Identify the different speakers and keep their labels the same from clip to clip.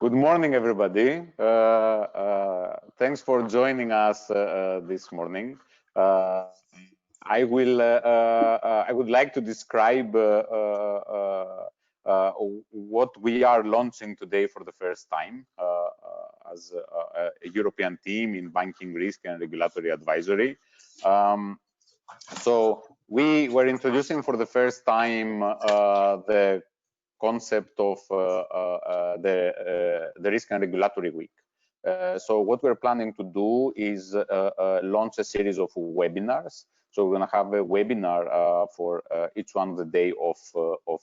Speaker 1: Good morning, everybody. Thanks for joining us this morning. I would like to describe what we are launching today for the first time as a European team in banking risk and regulatory advisory. So we were introducing for the first time the concept of the Risk and Regulatory Week. So what we're planning to do is launch a series of webinars. So we're going to have a webinar for each one of the day of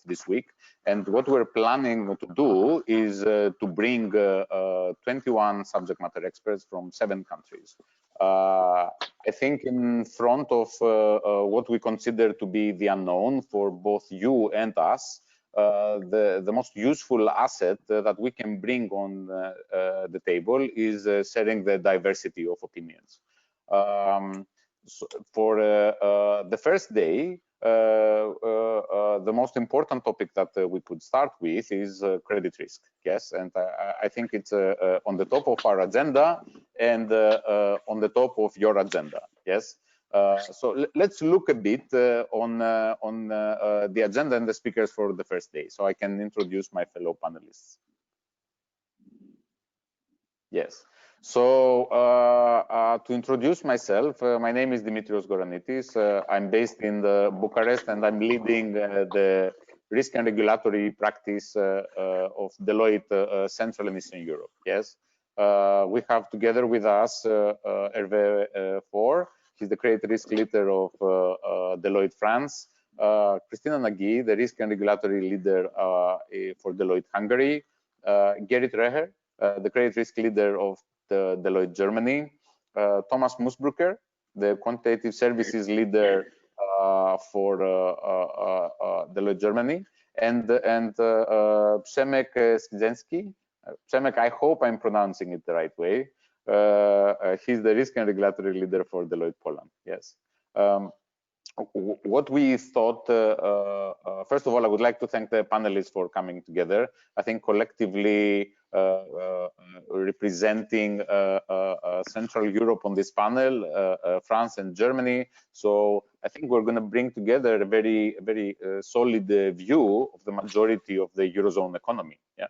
Speaker 1: this week. And what we're planning to do is to bring 21 subject matter experts from 7 countries. I think in front of what we consider to be the unknown for both you and us, the most useful asset that we can bring on the table is sharing the diversity of opinions. So for the first day, the most important topic that we could start with is credit risk. Yes, and I think it's on the top of our agenda and on the top of your agenda. Yes. So let's look a bit on the agenda and the speakers for the first day, so I can introduce my fellow panelists. Yes. So to introduce myself, my name is Dimitrios Goranitis. I'm based in Bucharest, and I'm leading the risk and regulatory practice of Deloitte Central and Eastern Europe. Yes. We have together with us Hervé Faure. He's the credit risk leader of Deloitte France. Christina Nagy, the risk and regulatory leader for Deloitte Hungary. Gerrit Reher, the credit risk leader of the Deloitte Germany. Thomas Musbrucker, the quantitative services leader for Deloitte Germany. And Przemek Skidzensky. Przemek, I hope I'm pronouncing it the right way. He's the risk and regulatory leader for Deloitte Poland. Yes. What we thought, first of all, I would like to thank the panelists for coming together. I think collectively representing Central Europe on this panel, France and Germany. So I think we're going to bring together a very solid view of the majority of the Eurozone economy. Yeah.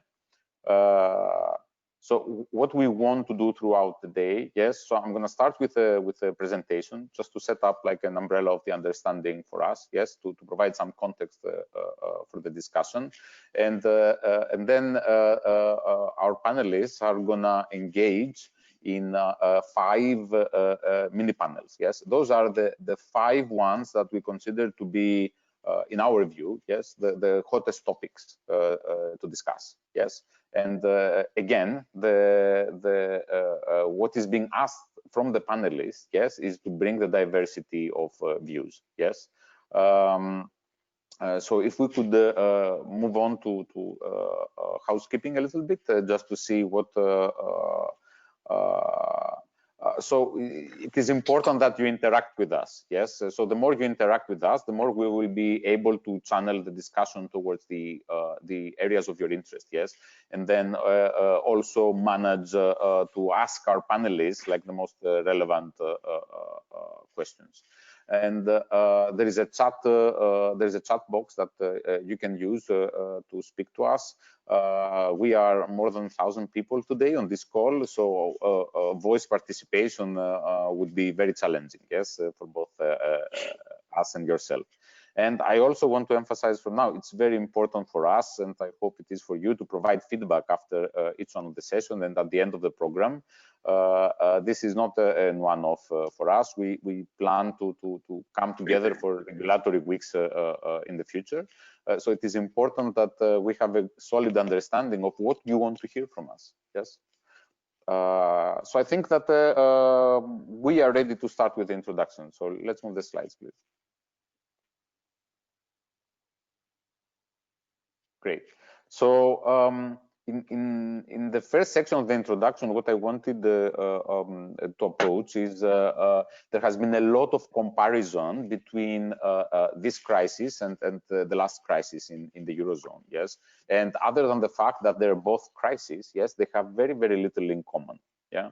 Speaker 1: So what we want to do throughout the day, yes. So I'm going to start with a presentation just to set up like an umbrella of the understanding for us, yes, to provide some context for the discussion, and then our panelists are going to engage in 5 mini panels. Yes, those are the 5 ones that we consider to be, in our view, yes, the hottest topics to discuss. Yes. And again, what is being asked from the panelists, yes, is to bring the diversity of views. Yes. So if we could move on to housekeeping a little bit, just to see what. So it is important that you interact with us. Yes. So the more you interact with us, the more we will be able to channel the discussion towards the areas of your interest. Yes. And then also manage to ask our panelists like the most relevant questions. And there is a chat box that you can use to speak to us. We are more than 1,000 people today on this call, so voice participation would be very challenging, yes, for both us and yourself. And I also want to emphasize for now, it's very important for us, and I hope it is for you, to provide feedback after each one of the session and at the end of the program. This is not a one-off for us. We plan to come together for regulatory weeks in the future. So it is important that we have a solid understanding of what you want to hear from us. Yes. So I think that we are ready to start with the introduction. So let's move the slides, please. Great. So in the first section of the introduction, what I wanted to approach is there has been a lot of comparison between this crisis and the last crisis in the Eurozone, yes. And other than the fact that they're both crises, yes, they have very, very little in common, yeah.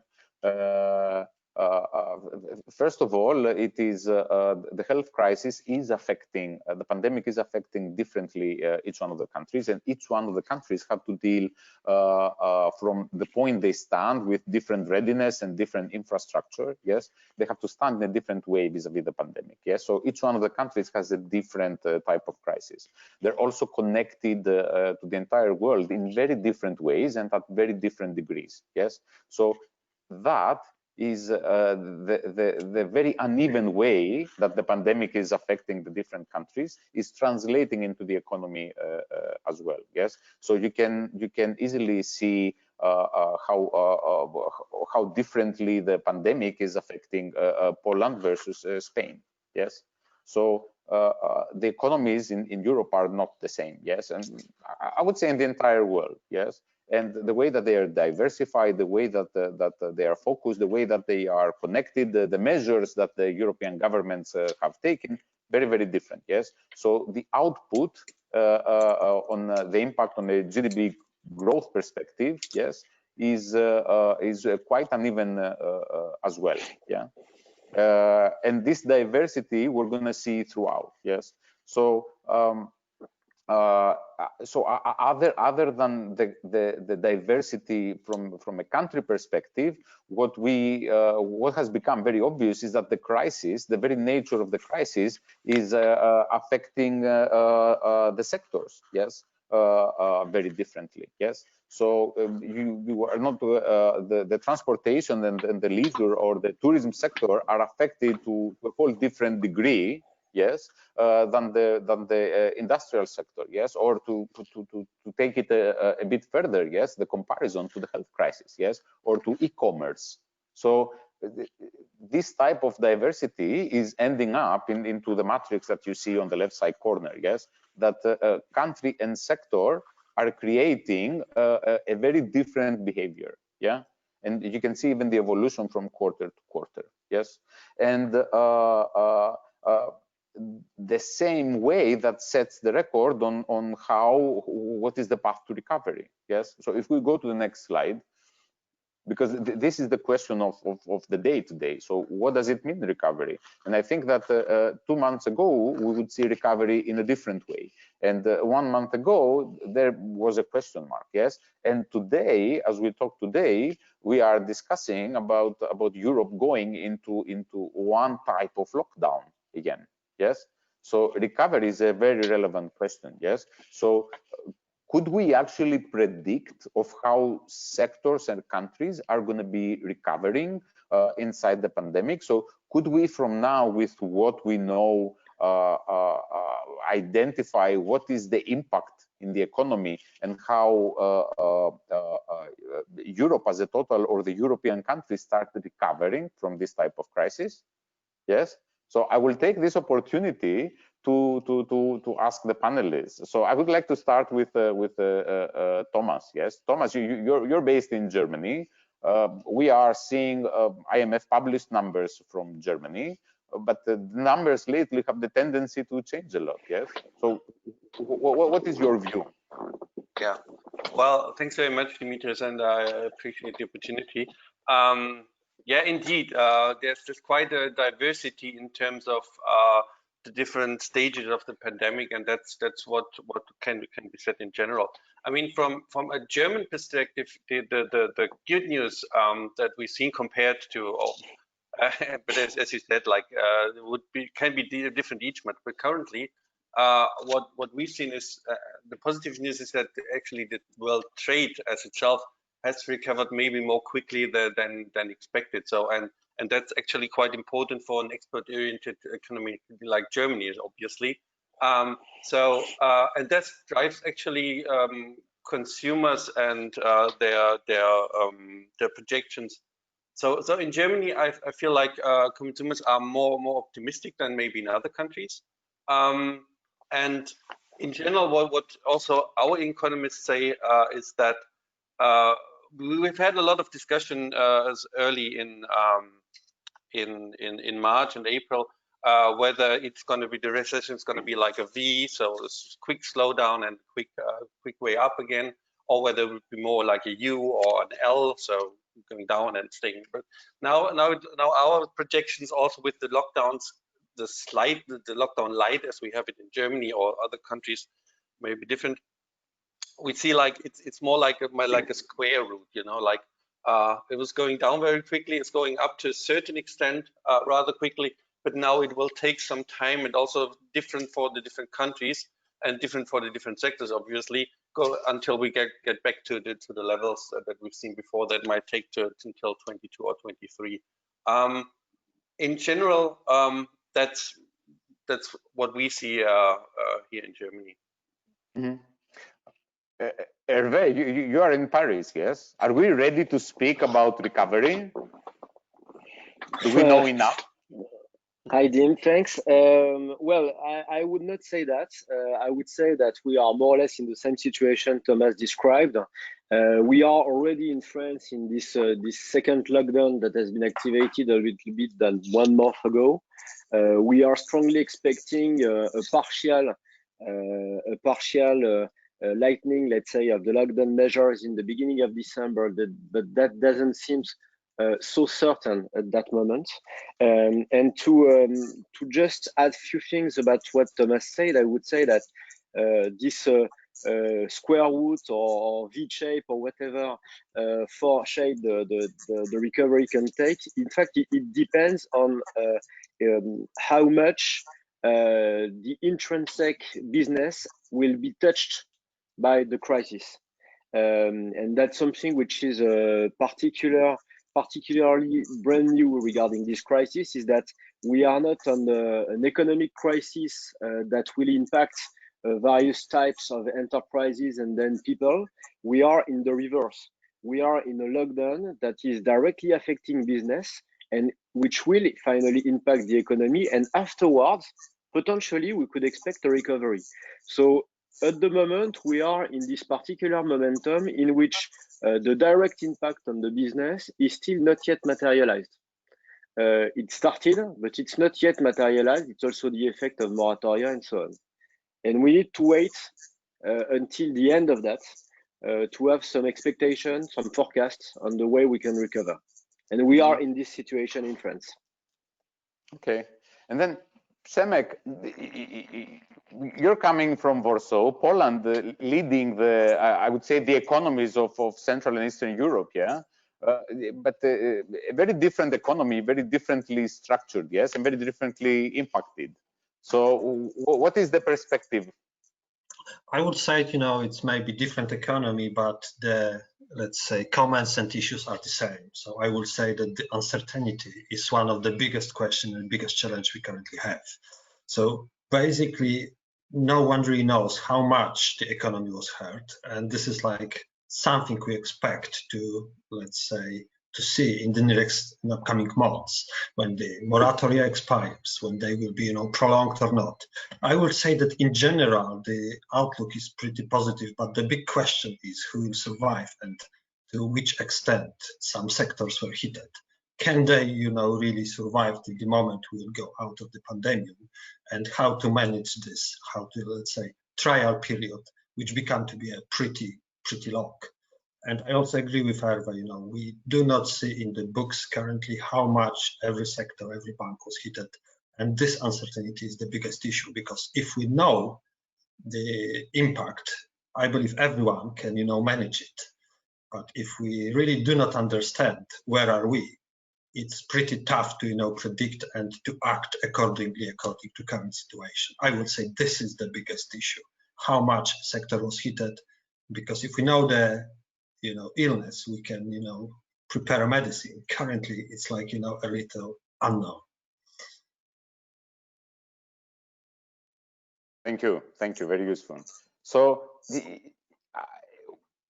Speaker 1: First of all, it is the health crisis is affecting, the pandemic is affecting differently each one of the countries, and each one of the countries have to deal from the point they stand with different readiness and different infrastructure, yes. They have to stand in a different way vis-a-vis the pandemic, yes. So each one of the countries has a different type of crisis. They're also connected to the entire world in very different ways and at very different degrees, yes. So that is the very uneven way that the pandemic is affecting the different countries is translating into the economy as well, yes. So you can easily see how differently the pandemic is affecting Poland versus Spain, yes. So the economies in Europe are not the same, yes, and I would say in the entire world, yes. And the way that they are diversified, the way that they are focused, the way that they are connected, the measures that the European governments have taken, very, very different, yes. So the output on the impact on the GDP growth perspective, yes, is quite uneven as well, yeah. And this diversity we're going to see throughout, yes. So other than the diversity from a country perspective, what has become very obvious is that the crisis, the very nature of the crisis, is affecting the sectors, yes, very differently, yes. So you are not the transportation and the leisure or the tourism sector are affected to a whole different degree, yes, than the industrial sector, yes, or to take it a bit further, yes, the comparison to the health crisis, yes, or to e-commerce. So this type of diversity is ending up into the matrix that you see on the left side corner, yes, that country and sector are creating a very different behavior, yeah. And you can see even the evolution from quarter to quarter, yes. And the same way that sets the record on what is the path to recovery, yes. So if we go to the next slide, because this is the question of the day to day. So what does it mean, recovery? And I think that 2 months ago, we would see recovery in a different way. And 1 month ago, there was a question mark, yes? And today, as we talk today, we are discussing about Europe going into one type of lockdown again, yes? So recovery is a very relevant question, yes? So could we actually predict of how sectors and countries are going to be recovering inside the pandemic? So could we, from now, with what we know, identify what is the impact in the economy and how Europe as a total or the European countries start recovering from this type of crisis? Yes. So I will take this opportunity to ask the panelists. So I would like to start with Thomas. Yes, Thomas, you're based in Germany. We are seeing IMF published numbers from Germany, but the numbers lately have the tendency to change a lot. Yes. So what is your view?
Speaker 2: Yeah. Well, thanks very much, Dimitris, and I appreciate the opportunity. Yeah, indeed, there's quite a diversity in terms of the different stages of the pandemic, and that's what can be said in general. I mean, from a German perspective, the good news that we've seen compared to, but as you said, like can be different each month. But currently, what we've seen is the positive news is that actually the world trade as itself has recovered maybe more quickly than expected. So and that's actually quite important for an export-oriented economy like Germany is obviously. So and that drives actually consumers and their projections. So in Germany, I feel like consumers are more optimistic than maybe in other countries. And in general, what also our economists say is that we've had a lot of discussion as early in March and April, whether it's going to be, the recession is going to be like a V, so a quick slowdown and quick way up again, or whether it would be more like a U or an L, so going down and staying. But now our projections also with the lockdowns, the lockdown light as we have it in Germany or other countries may be different. We see like it's more like a square root, you know, like it was going down very quickly, it's going up to a certain extent rather quickly, but now it will take some time, and also different for the different countries and different for the different sectors, obviously, go until we get back to the levels that we've seen before. That might take until 22 or 23. In general, that's what we see here in Germany.
Speaker 1: Mm-hmm. Hervé, you are in Paris, yes? Are we ready to speak about recovery? Do we know enough?
Speaker 3: Hi, Dean, thanks. Well, I would not say that. I would say that we are more or less in the same situation Thomas described. We are already in France in this second lockdown that has been activated a little bit than 1 month ago. We are strongly expecting a partial lightening, let's say, of the lockdown measures in the beginning of December, but that doesn't seem so certain at that moment. And to just add a few things about what Thomas said, I would say that this square root or V shape or whatever for shape the recovery can take, in fact, it depends on how much the intrinsic business will be touched by the crisis, and that's something which is particularly brand new regarding this crisis, is that we are not on an economic crisis that will impact various types of enterprises and then people. We are in the reverse. We are in a lockdown that is directly affecting business and which will finally impact the economy, and afterwards potentially we could expect a recovery. So at the moment, we are in this particular momentum in which the direct impact on the business is still not yet materialized. It started, but it's not yet materialized. It's also the effect of moratoria and so on. And we need to wait until the end of that to have some expectations, some forecasts on the way we can recover. And we are in this situation in France.
Speaker 1: Okay. And then Przemek, you're coming from Warsaw, Poland, leading I would say, the economies of Central and Eastern Europe, yeah? But a very different economy, very differently structured, yes, and very differently impacted. So what is the perspective?
Speaker 4: I would say, you know, it's maybe different economy, but the, let's say, comments and issues are the same. So I would say that the uncertainty is one of the biggest questions and biggest challenge we currently have. So basically, no one really knows how much the economy was hurt. And this is like something we expect to, let's say, to see in the next upcoming months, when the moratoria expires, when they will be, you know, prolonged or not. I would say that in general, the outlook is pretty positive, but the big question is who will survive and to which extent some sectors were hit. Can they, you know, really survive till the moment we will go out of the pandemic, and how to manage this, how to, let's say, trial period, which become to be a pretty long. And I also agree with Hervé, you know, we do not see in the books currently how much every sector, every bank was hit. And this uncertainty is the biggest issue, because if we know the impact, I believe everyone can, you know, manage it. But if we really do not understand where are we, it's pretty tough to, you know, predict and to act accordingly according to current situation. I would say this is the biggest issue, how much sector was hit, because if we know the, you know, illness, we can, you know, prepare a medicine. Currently, it's like, you know, a little unknown.
Speaker 1: Thank you, very useful. So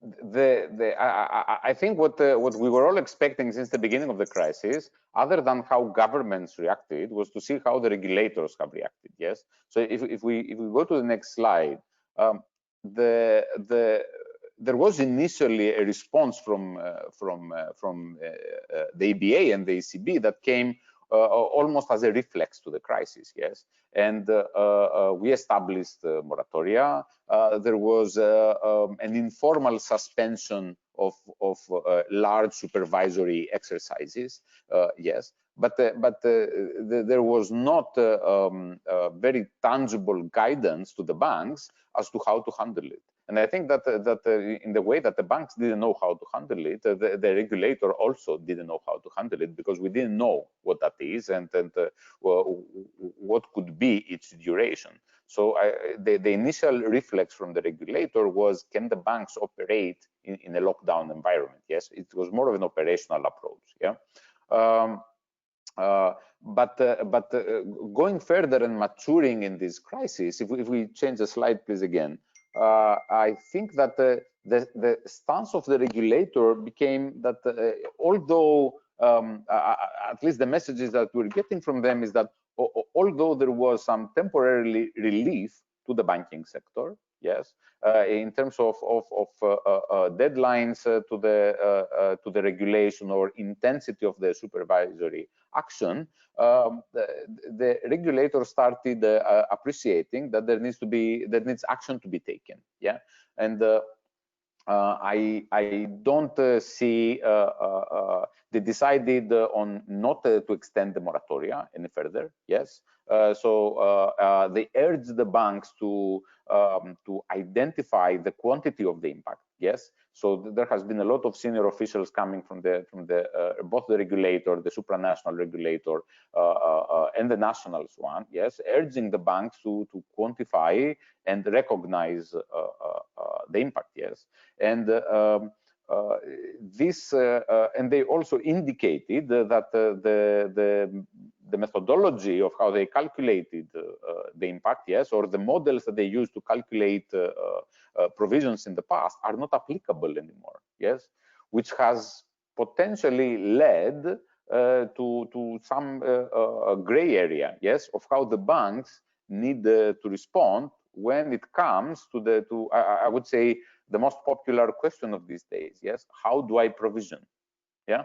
Speaker 1: I think what we were all expecting since the beginning of the crisis, other than how governments reacted, was to see how the regulators have reacted. Yes. So if we go to the next slide, there was initially a response from the EBA and the ECB that came almost as a reflex to the crisis, yes. And we established moratoria. There was an informal suspension of large supervisory exercises, yes. But there was not very tangible guidance to the banks as to how to handle it. And I think that in the way that the banks didn't know how to handle it, the regulator also didn't know how to handle it, because we didn't know what that is and what could be its duration. So the initial reflex from the regulator was, can the banks operate in a lockdown environment? Yes, it was more of an operational approach. Yeah. But going further and maturing in this crisis, if we change the slide, please, again, I think that the stance of the regulator became that although, at least the messages that we're getting from them is that although there was some temporary relief to the banking sector, yes, in terms of deadlines to the regulation or intensity of the supervisory action, the regulator started appreciating that there needs action to be taken. Yeah, and I don't see they decided on not to extend the moratoria any further. Yes, so they urged the banks to identify the quantity of the impact. Yes, so there has been a lot of senior officials coming from both the regulator, the supranational regulator, and the nationals one. Yes, urging the banks to quantify and recognize the impact. Yes, and and they also indicated that the methodology of how they calculated the impact, yes, or the models that they used to calculate provisions in the past are not applicable anymore, yes, which has potentially led to some gray area, yes, of how the banks need to respond when it comes to I would say the most popular question of these days, yes, how do I provision? Yeah.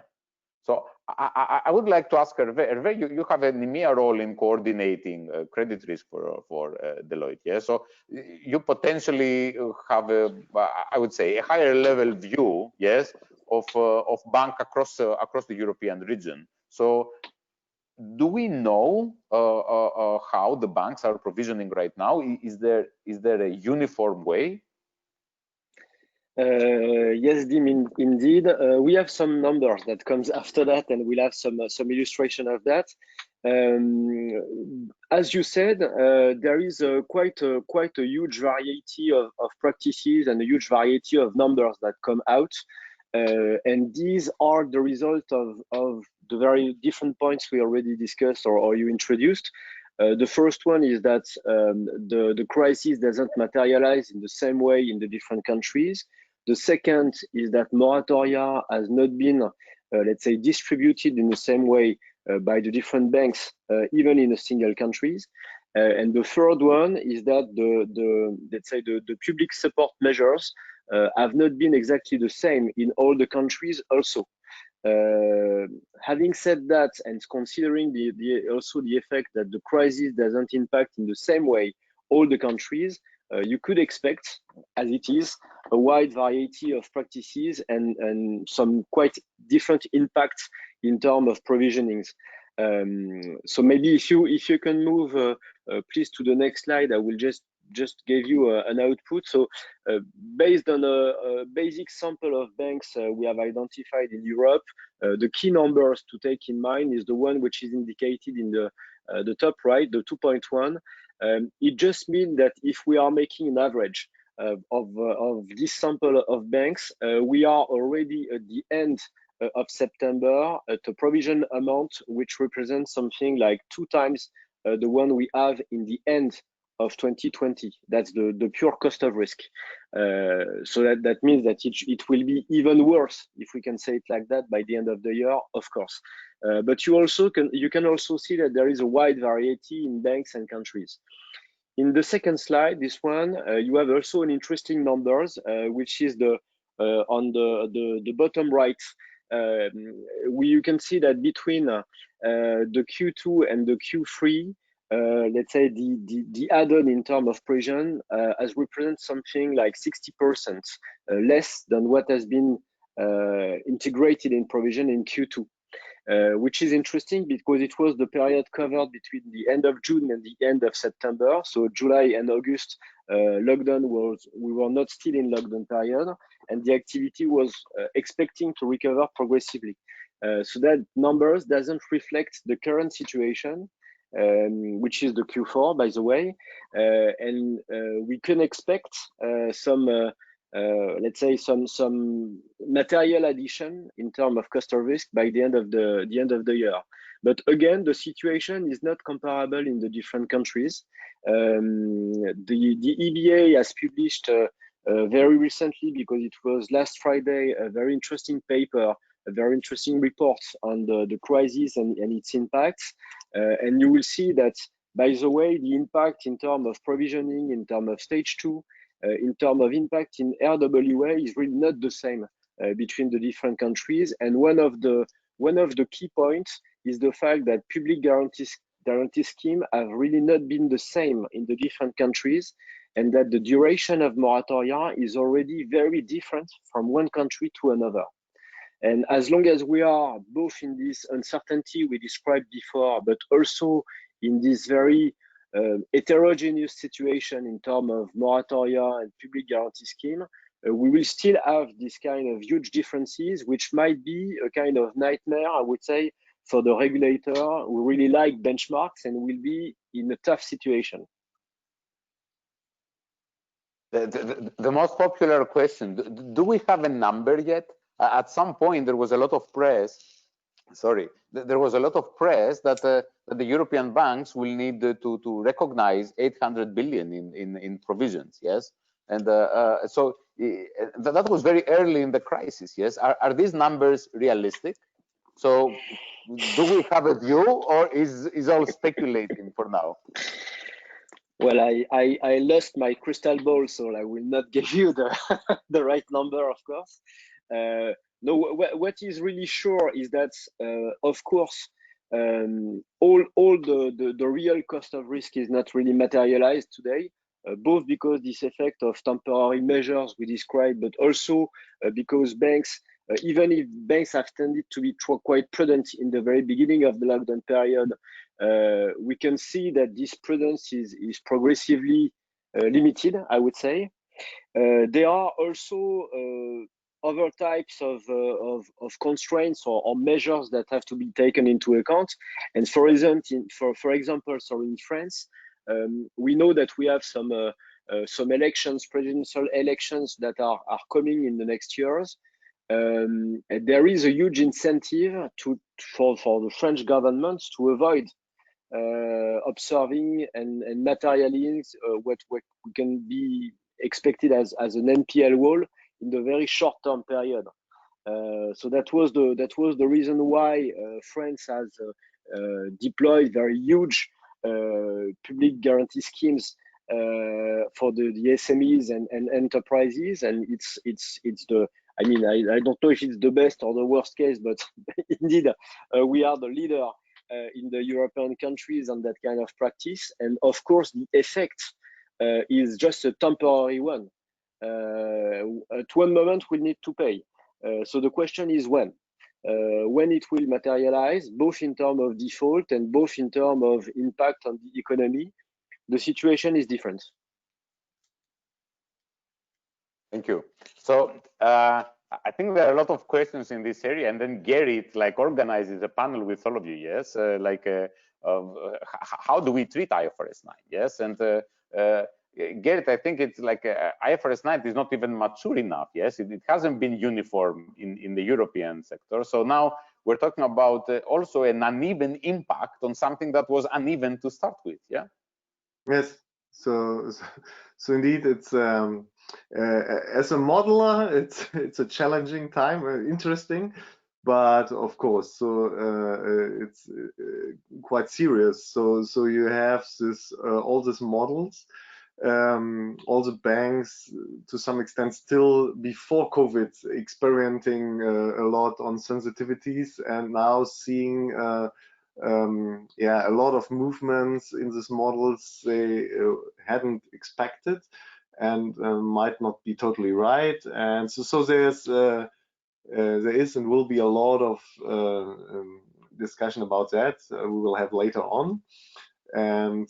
Speaker 1: So I would like to ask Hervé. Hervé, you have an EMEA role in coordinating credit risk for Deloitte. Yeah, so you potentially have I would say, a higher level view, yes, of bank across the European region. So do we know how the banks are provisioning right now? Is there a uniform way?
Speaker 3: Yes, Dim, indeed. We have some numbers that comes after that, and we'll have some illustration of that. As you said, there is quite a huge variety of practices and a huge variety of numbers that come out, and these are the result of the very different points we already discussed or you introduced. The first one is that the crisis doesn't materialize in the same way in the different countries. The second is that moratoria has not been, let's say, distributed in the same way by the different banks, even in a single countries. And the third one is that let's say the public support measures have not been exactly the same in all the countries also. Having said that, and considering also the effect that the crisis doesn't impact in the same way all the countries, you could expect, as it is, a wide variety of practices and some quite different impacts in terms of provisionings. So maybe if you can move, please, to the next slide, I will just give you an output. So based on a basic sample of banks we have identified in Europe, the key numbers to take in mind is the one which is indicated in the top right, the 2.1. It just means that if we are making an average of this sample of banks, we are already at the end of September at a provision amount which represents something like 2 times the one we have in the end of 2020. That's the pure cost of risk. So that means that it will be even worse, if we can say it like that, by the end of the year, of course. But you can also see that there is a wide variety in banks and countries. In the second slide, this one, you have also an interesting numbers, which is the on the bottom right. You can see that between the Q2 and the Q3, let's say the add-on in terms of provision has represent something like 60% less than what has been integrated in provision in Q2. Which is interesting because it was the period covered between the end of June and the end of September. So July and August, lockdown we were not still in lockdown period, and the activity was expecting to recover progressively. So that numbers doesn't reflect the current situation, which is the Q4, by the way, and we can expect some. Let's say some material addition in terms of cost of risk by the end of the year. But again, the situation is not comparable in the different countries. The EBA has published very recently, because it was last Friday, a very interesting paper, a very interesting report on the crisis and its impacts. And you will see that, by the way, the impact in terms of provisioning, in terms of stage 2, in terms of impact in RWA is really not the same between the different countries. And one of the key points is the fact that public guarantee scheme have really not been the same in the different countries, and that the duration of moratoria is already very different from one country to another. And as long as we are both in this uncertainty we described before, but also in this very heterogeneous situation in terms of moratoria and public guarantee scheme, we will still have this kind of huge differences, which might be a kind of nightmare, I would say, for the regulator who really like benchmarks and will be in a tough situation.
Speaker 1: The most popular question, do we have a number yet? At some point, there was a lot of press. Sorry, there was a lot of press that the European banks will need to recognize 800 billion in provisions. Yes, and so that was very early in the crisis. Yes, are these numbers realistic? So, do we have a view, or is all speculating for now?
Speaker 3: Well, I lost my crystal ball, so I will not give you the right number, of course. No, what is really sure is that, of course, all the real cost of risk is not really materialized today, both because this effect of temporary measures we described, but also because banks, even if banks have tended to be quite prudent in the very beginning of the lockdown period, we can see that this prudence is progressively limited, I would say. There are also other types of constraints or measures that have to be taken into account. And for example, in France, we know that we have some elections, presidential elections that are coming in the next years. And there is a huge incentive for the French government to avoid observing and materializing what can be expected as an NPL wall in the very short-term period. So that was the reason why France has deployed very huge public guarantee schemes for the SMEs and enterprises, and it's the, I mean, I don't know if it's the best or the worst case, but indeed we are the leader in the European countries on that kind of practice. And of course, the effect is just a temporary one. At one moment, we need to pay. So the question is when it will materialize, both in terms of default and both in terms of impact on the economy. The situation is different.
Speaker 1: Thank you. So I think there are a lot of questions in this area, and then Gary organizes a panel with all of you. Yes, how do we treat IFRS 9? Yes, and Gerrit, I think it's IFRS 9 is not even mature enough. Yes, it hasn't been uniform in the European sector. So now we're talking about also an uneven impact on something that was uneven to start with. Yeah.
Speaker 5: Yes. So indeed, it's as a modeler, it's a challenging time, interesting. but of course, so it's quite serious. So you have this all these models, all the banks to some extent still before COVID experimenting a lot on sensitivities, and now seeing yeah, a lot of movements in these models they hadn't expected, and might not be totally right. And so there's there is and will be a lot of discussion about that we will have later on. And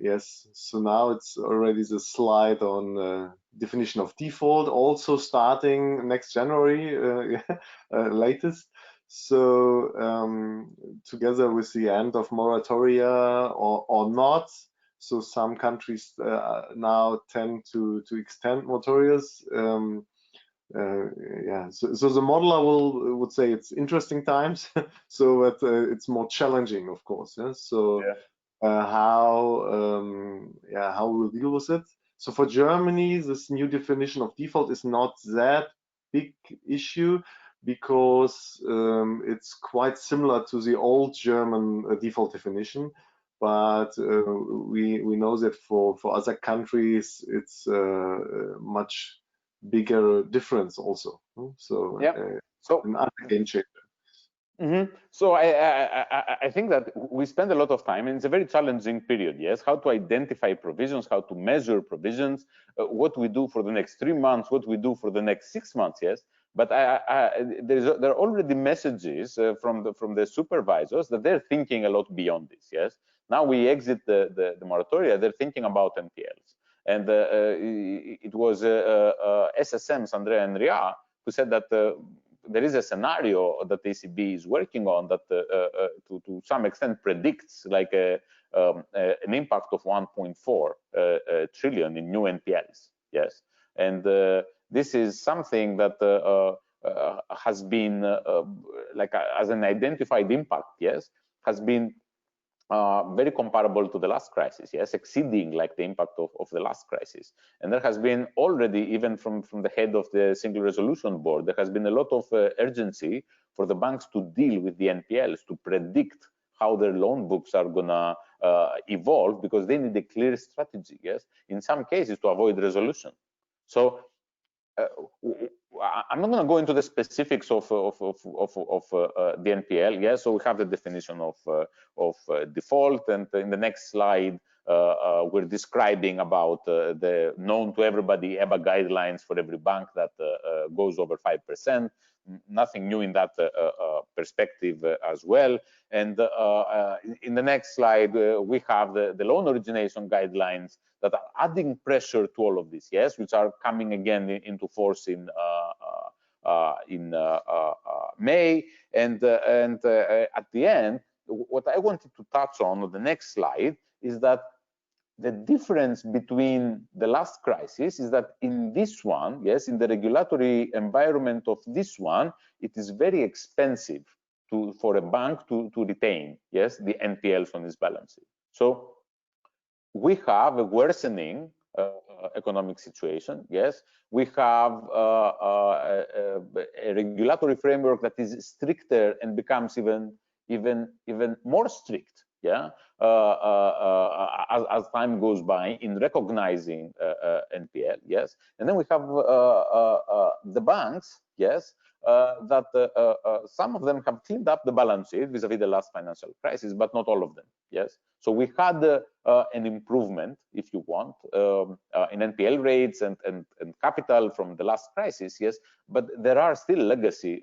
Speaker 5: yes, so now it's already the slide on definition of default, also starting next January latest. So together with the end of moratoria or not, so some countries now tend to extend moratorias. Yeah, so the modeler would say it's interesting times, so but it's more challenging, of course. Yeah? So
Speaker 1: Yeah.
Speaker 5: how we'll deal with it. So for Germany, this new definition of default is not that big issue, because it's quite similar to the old German default definition. But we know that for other countries, it's much bigger difference also. So
Speaker 1: Yeah. So
Speaker 5: another game changer.
Speaker 1: So I think that we spend a lot of time, and it's a very challenging period. Yes, how to identify provisions, how to measure provisions, what we do for the next 3 months, what we do for the next 6 months. Yes, but there are already messages from the supervisors that they're thinking a lot beyond this. Yes, now we exit the moratoria, they're thinking about NPLs, and it was SSMs Andrea and Ria who said that. There is a scenario that the ECB is working on that to some extent predicts like an impact of 1.4 trillion in new NPLs. Yes, and this is something that has been like as an identified impact. Yes, has been very comparable to the last crisis, yes, exceeding like the impact of the last crisis. And there has been already, even from the head of the Single Resolution Board, there has been a lot of urgency for the banks to deal with the NPLs, to predict how their loan books are gonna evolve, because they need a clear strategy, yes, in some cases to avoid resolution. So I'm not going to go into the specifics of the NPL. Yes, so we have the definition of default, and in the next slide we're describing about the known to everybody EBA guidelines for every bank that goes over 5%. Nothing new in that perspective as well. And in the next slide, we have the loan origination guidelines that are adding pressure to all of this, yes, which are coming again into force in May. And at the end, what I wanted to touch on the next slide is that the difference between the last crisis is that in this one, yes, in the regulatory environment of this one, it is very expensive for a bank to retain, yes, the NPLs on its balance sheet. So we have a worsening economic situation. Yes, we have a regulatory framework that is stricter and becomes even more strict. Yeah, as time goes by in recognizing NPL. Yes, and then we have the banks. Yes. That some of them have cleaned up the balance sheet vis-a-vis the last financial crisis, but not all of them. Yes, so we had an improvement, if you want, in NPL rates and capital from the last crisis. Yes, but there are still legacy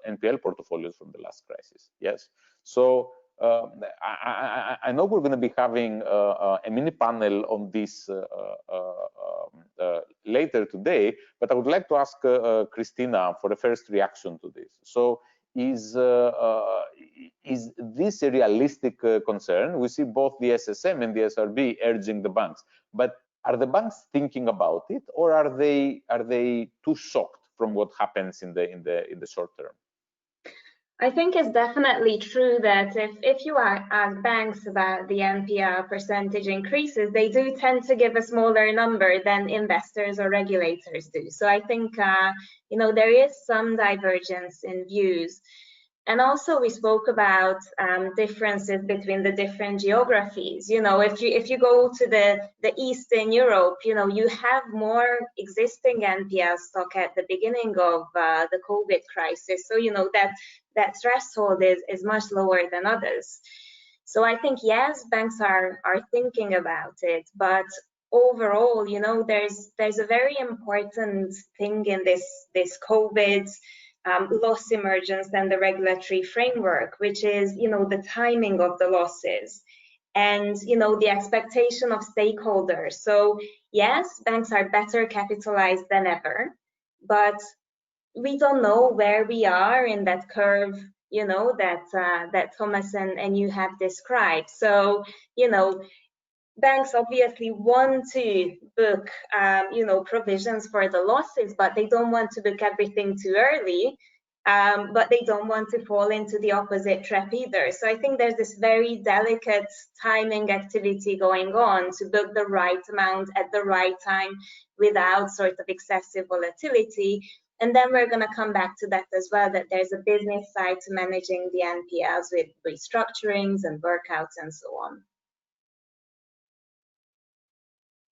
Speaker 1: NPL portfolios from the last crisis. Yes, so I know we're going to be having a mini panel on this later today, but I would like to ask Christina for a first reaction to this. So is this a realistic concern? We see both the SSM and the SRB urging the banks, but are the banks thinking about it, or are they too shocked from what happens in the short term?
Speaker 6: I think it's definitely true that if you ask banks about the NPL percentage increases, they do tend to give a smaller number than investors or regulators do. So I think, you know, there is some divergence in views. And also we spoke about differences between the different geographies. You know, if you go to the Eastern Europe, you know, you have more existing NPL stock at the beginning of the COVID crisis. So, you know, that threshold is much lower than others. So I think, yes, banks are thinking about it, but overall, you know, there's a very important thing in this COVID loss emergence and the regulatory framework, which is, you know, the timing of the losses and, you know, the expectation of stakeholders. So yes, banks are better capitalized than ever, but we don't know where we are in that curve, you know, that Thomas and you have described. So, you know, banks obviously want to book, you know, provisions for the losses, but they don't want to book everything too early. But they don't want to fall into the opposite trap either. So I think there's this very delicate timing activity going on to book the right amount at the right time without sort of excessive volatility. And then we're going to come back to that as well, that there's a business side to managing the NPLs with restructurings and workouts and so on.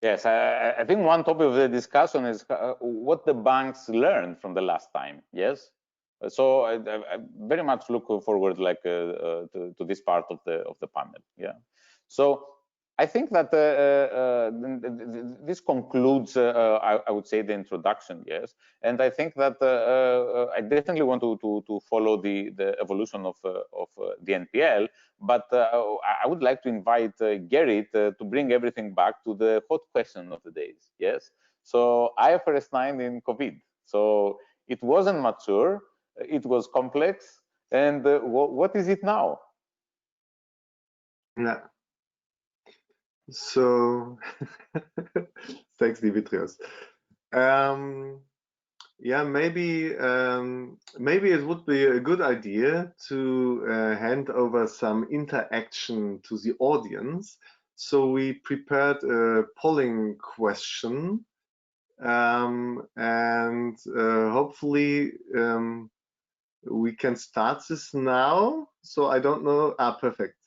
Speaker 1: Yes, I think one topic of the discussion is what the banks learned from the last time. Yes, so I very much look forward, like to this part of the panel. Yeah, so I think that this concludes, I would say, the introduction. Yes, and I think that I definitely want to follow the evolution of the NPL. But I would like to invite Gerrit to bring everything back to the hot question of the days. Yes, so IFRS 9 in COVID. So it wasn't mature, it was complex, and what is it now?
Speaker 5: Yeah. So thanks, Dimitrios. Yeah, maybe it would be a good idea to hand over some interaction to the audience. So we prepared a polling question, and hopefully we can start this now. So I don't know. Perfect.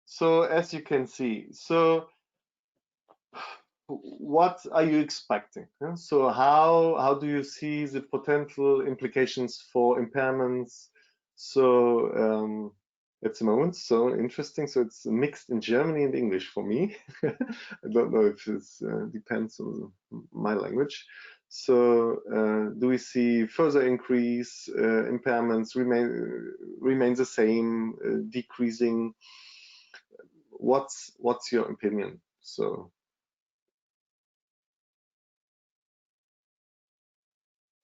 Speaker 5: So as you can see, so what are you expecting? So how do you see the potential implications for impairments? So at the moment, so interesting. So it's mixed in Germany and English for me. I don't know if it depends on my language. So do we see further increase? Impairments remain the same, decreasing? What's your opinion? So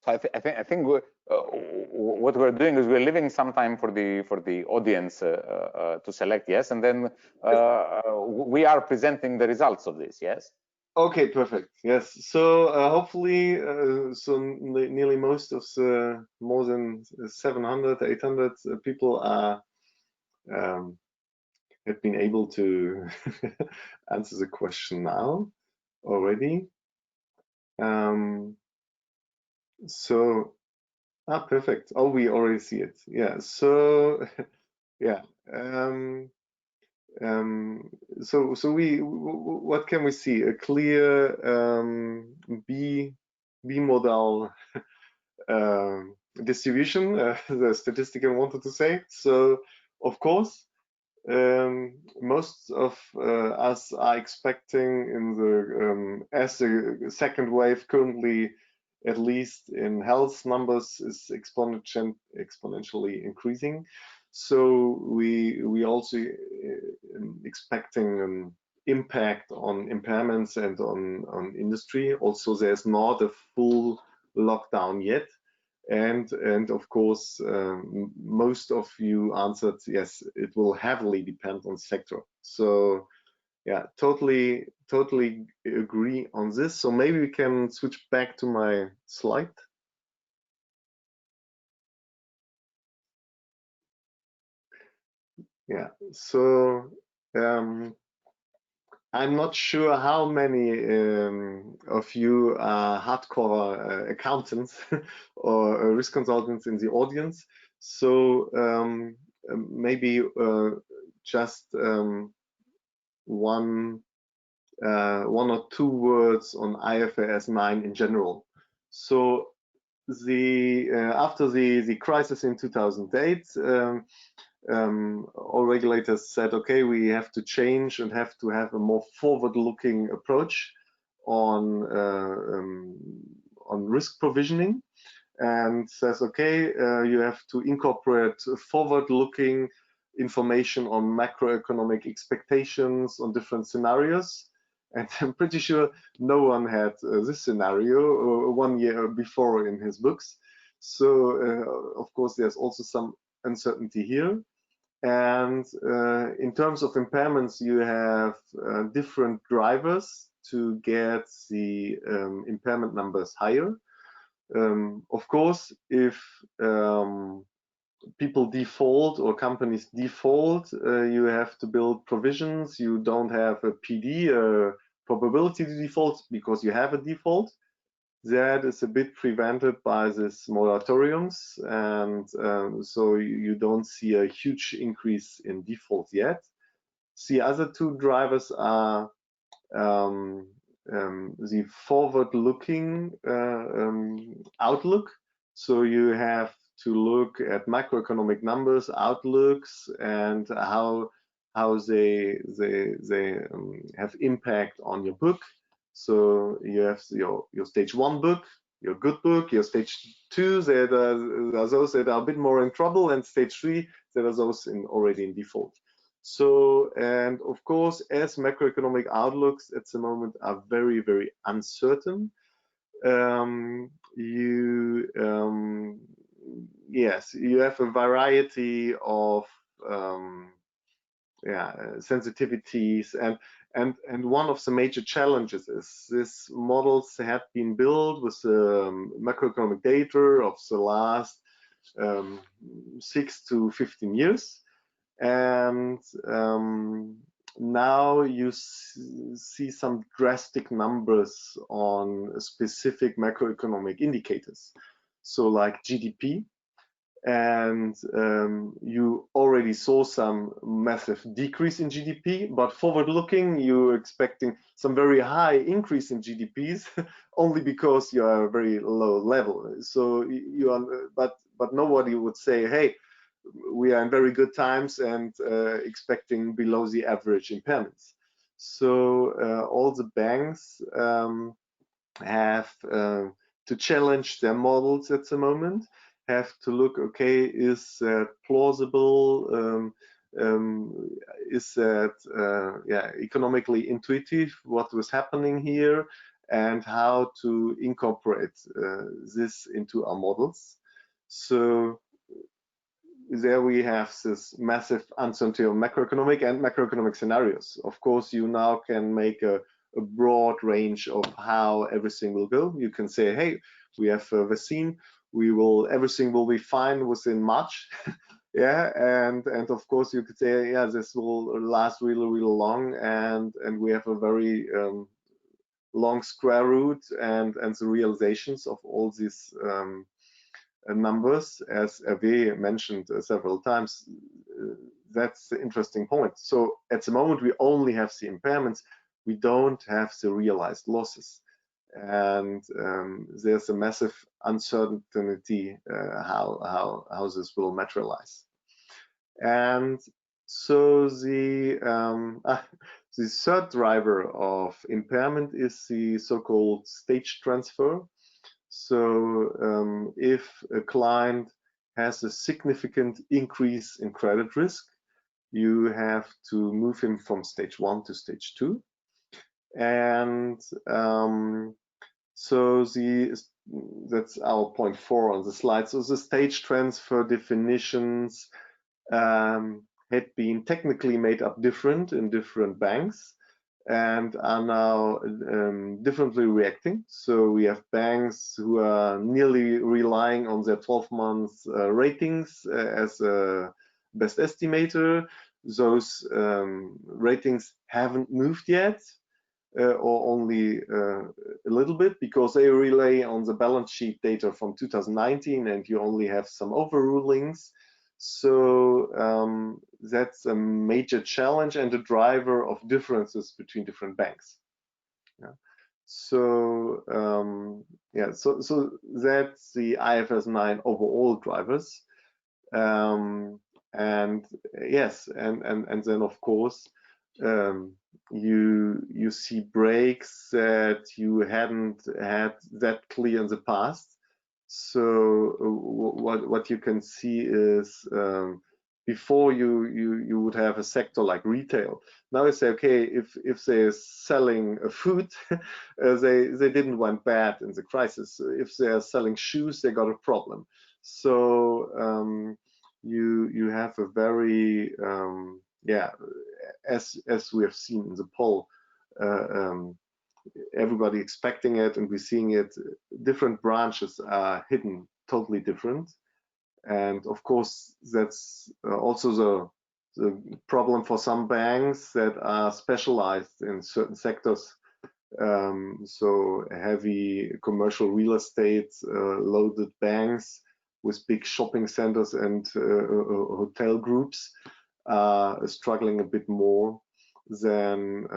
Speaker 1: I think what we're doing is we're leaving some time for the audience to select, yes, and then we are presenting the results of this, yes.
Speaker 5: Okay, perfect. Yes. So hopefully, so nearly most of the more than 700, 800 people are have been able to answer the question now already. So perfect. Oh, we already see it. Yeah. So yeah. So what can we see? A clear B model distribution, the statistic I wanted to say. So of course, most of us are expecting in the as the second wave currently, at least in health numbers, is exponentially increasing. So we also expecting an impact on impairments and on industry. Also, there's not a full lockdown yet. And of course, most of you answered yes, it will heavily depend on sector. So yeah, totally agree on this. So maybe we can switch back to my slide. Yeah, so I'm not sure how many of you are hardcore accountants or risk consultants in the audience. So maybe just one or two words on IFRS 9 in general. So after the crisis in 2008, all regulators said, okay, we have to change and have to have a more forward-looking approach on risk provisioning, and says, okay, you have to incorporate forward-looking information on macroeconomic expectations on different scenarios. And I'm pretty sure no one had this scenario 1 year before in his books. So of course, there's also some uncertainty here. And in terms of impairments, you have different drivers to get the impairment numbers higher. Of course, if people default or companies default, you have to build provisions. You don't have a PD, a probability to default, because you have a default. That is a bit prevented by this moratoriums, and so you don't see a huge increase in default yet. The other two drivers are the forward-looking outlook. So you have to look at macroeconomic numbers, outlooks, and how they have impact on your book. So you have your stage 1 book, your good book, your stage 2 that are those that are a bit more in trouble, and stage 3 that are those already in default. So, and of course, as macroeconomic outlooks at the moment are very, very uncertain, yes, you have a variety of sensitivities, and one of the major challenges is these models have been built with macroeconomic data of the last 6 to 15 years. And now you see some drastic numbers on specific macroeconomic indicators, so like GDP, and you already saw some massive decrease in GDP, but forward-looking, you're expecting some very high increase in GDPs only because you are a very low level. So you are, but nobody would say, hey, we are in very good times and expecting below the average impairments. So all the banks have to challenge their models at the moment, have to look, okay, is that plausible? Is that economically intuitive what was happening here, and how to incorporate this into our models? So there we have this massive uncertainty on macroeconomic and macroeconomic scenarios. Of course, you now can make a broad range of how everything will go. You can say, hey, we have a vaccine, everything will be fine within March. Yeah, and of course you could say, yeah, this will last really, really long, and we have a very long square root, and the realizations of all these numbers, as Hervé mentioned several times. That's the interesting point. So at the moment we only have the impairments, we don't have the realized losses, and there's a massive uncertainty how this will materialize. And so the third driver of impairment is the so-called stage transfer. So if a client has a significant increase in credit risk, you have to move him from stage 1 to stage 2. And so that's our point 4 on the slide. So the stage transfer definitions had been technically made up different in different banks, and are now differently reacting. So we have banks who are nearly relying on their 12-month ratings as a best estimator. those ratings haven't moved yet, or only a little bit, because they rely on the balance sheet data from 2019 and you only have some overrulings. So that's a major challenge and a driver of differences between different banks. Yeah. So so that's the IFRS 9 overall drivers. And yes, and then of course you see breaks that you hadn't had that clear in the past. So what you can see is before you would have a sector like retail. Now you say, okay, if they're selling food, they didn't went bad in the crisis. If they are selling shoes, they got a problem. So you have a very as we have seen in the poll, everybody expecting it, and we're seeing it. Different branches are hidden totally different, and of course that's also the problem for some banks that are specialized in certain sectors. So heavy commercial real estate loaded banks with big shopping centers and hotel groups are struggling a bit more than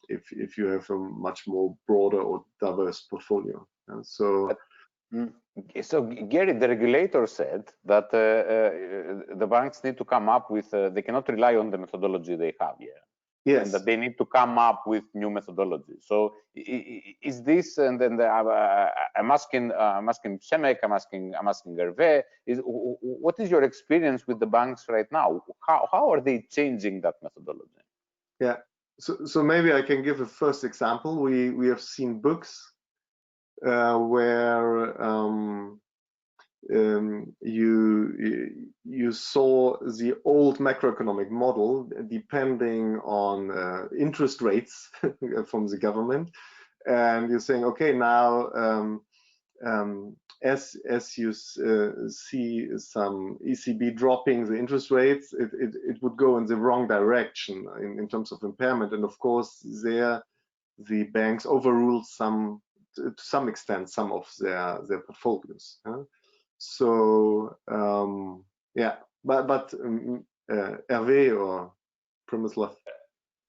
Speaker 5: if you have a much more broader or diverse portfolio. So
Speaker 1: Gary, the regulator said that the banks need to come up with, they cannot rely on the methodology they have here. Yes. And that they need to come up with new methodologies. So is this, and then I'm asking Przemek, I'm asking Hervé, what is your experience with the banks right now? How are they changing that methodology?
Speaker 5: Yeah, so maybe I can give a first example. We have seen books where you saw the old macroeconomic model depending on interest rates from the government, and you're saying, okay, now as you see some ECB dropping the interest rates, it would go in the wrong direction in terms of impairment, and of course there the banks overruled to some extent some of their portfolios. So yeah, but Hervé or Przemysław.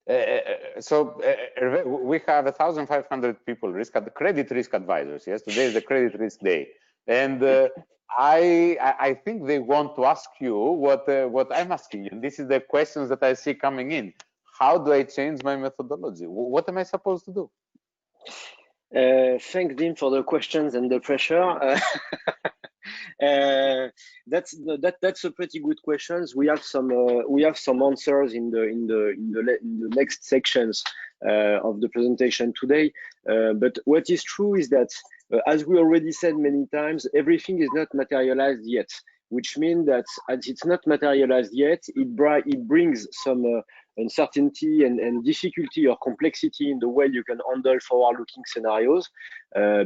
Speaker 1: We have 1,500 people, credit risk advisors. Yes, today is the credit risk day, and I think they want to ask you what I'm asking you. This is the questions that I see coming in. How do I change my methodology? What am I supposed to do?
Speaker 3: Thanks, Dean, for the questions and the pressure. That's a pretty good questions. We have some answers in the next sections of the presentation today. But what is true is that, as we already said many times, everything is not materialized yet, which means that as it's not materialized yet, it brings some uncertainty and difficulty or complexity in the way you can handle forward-looking scenarios.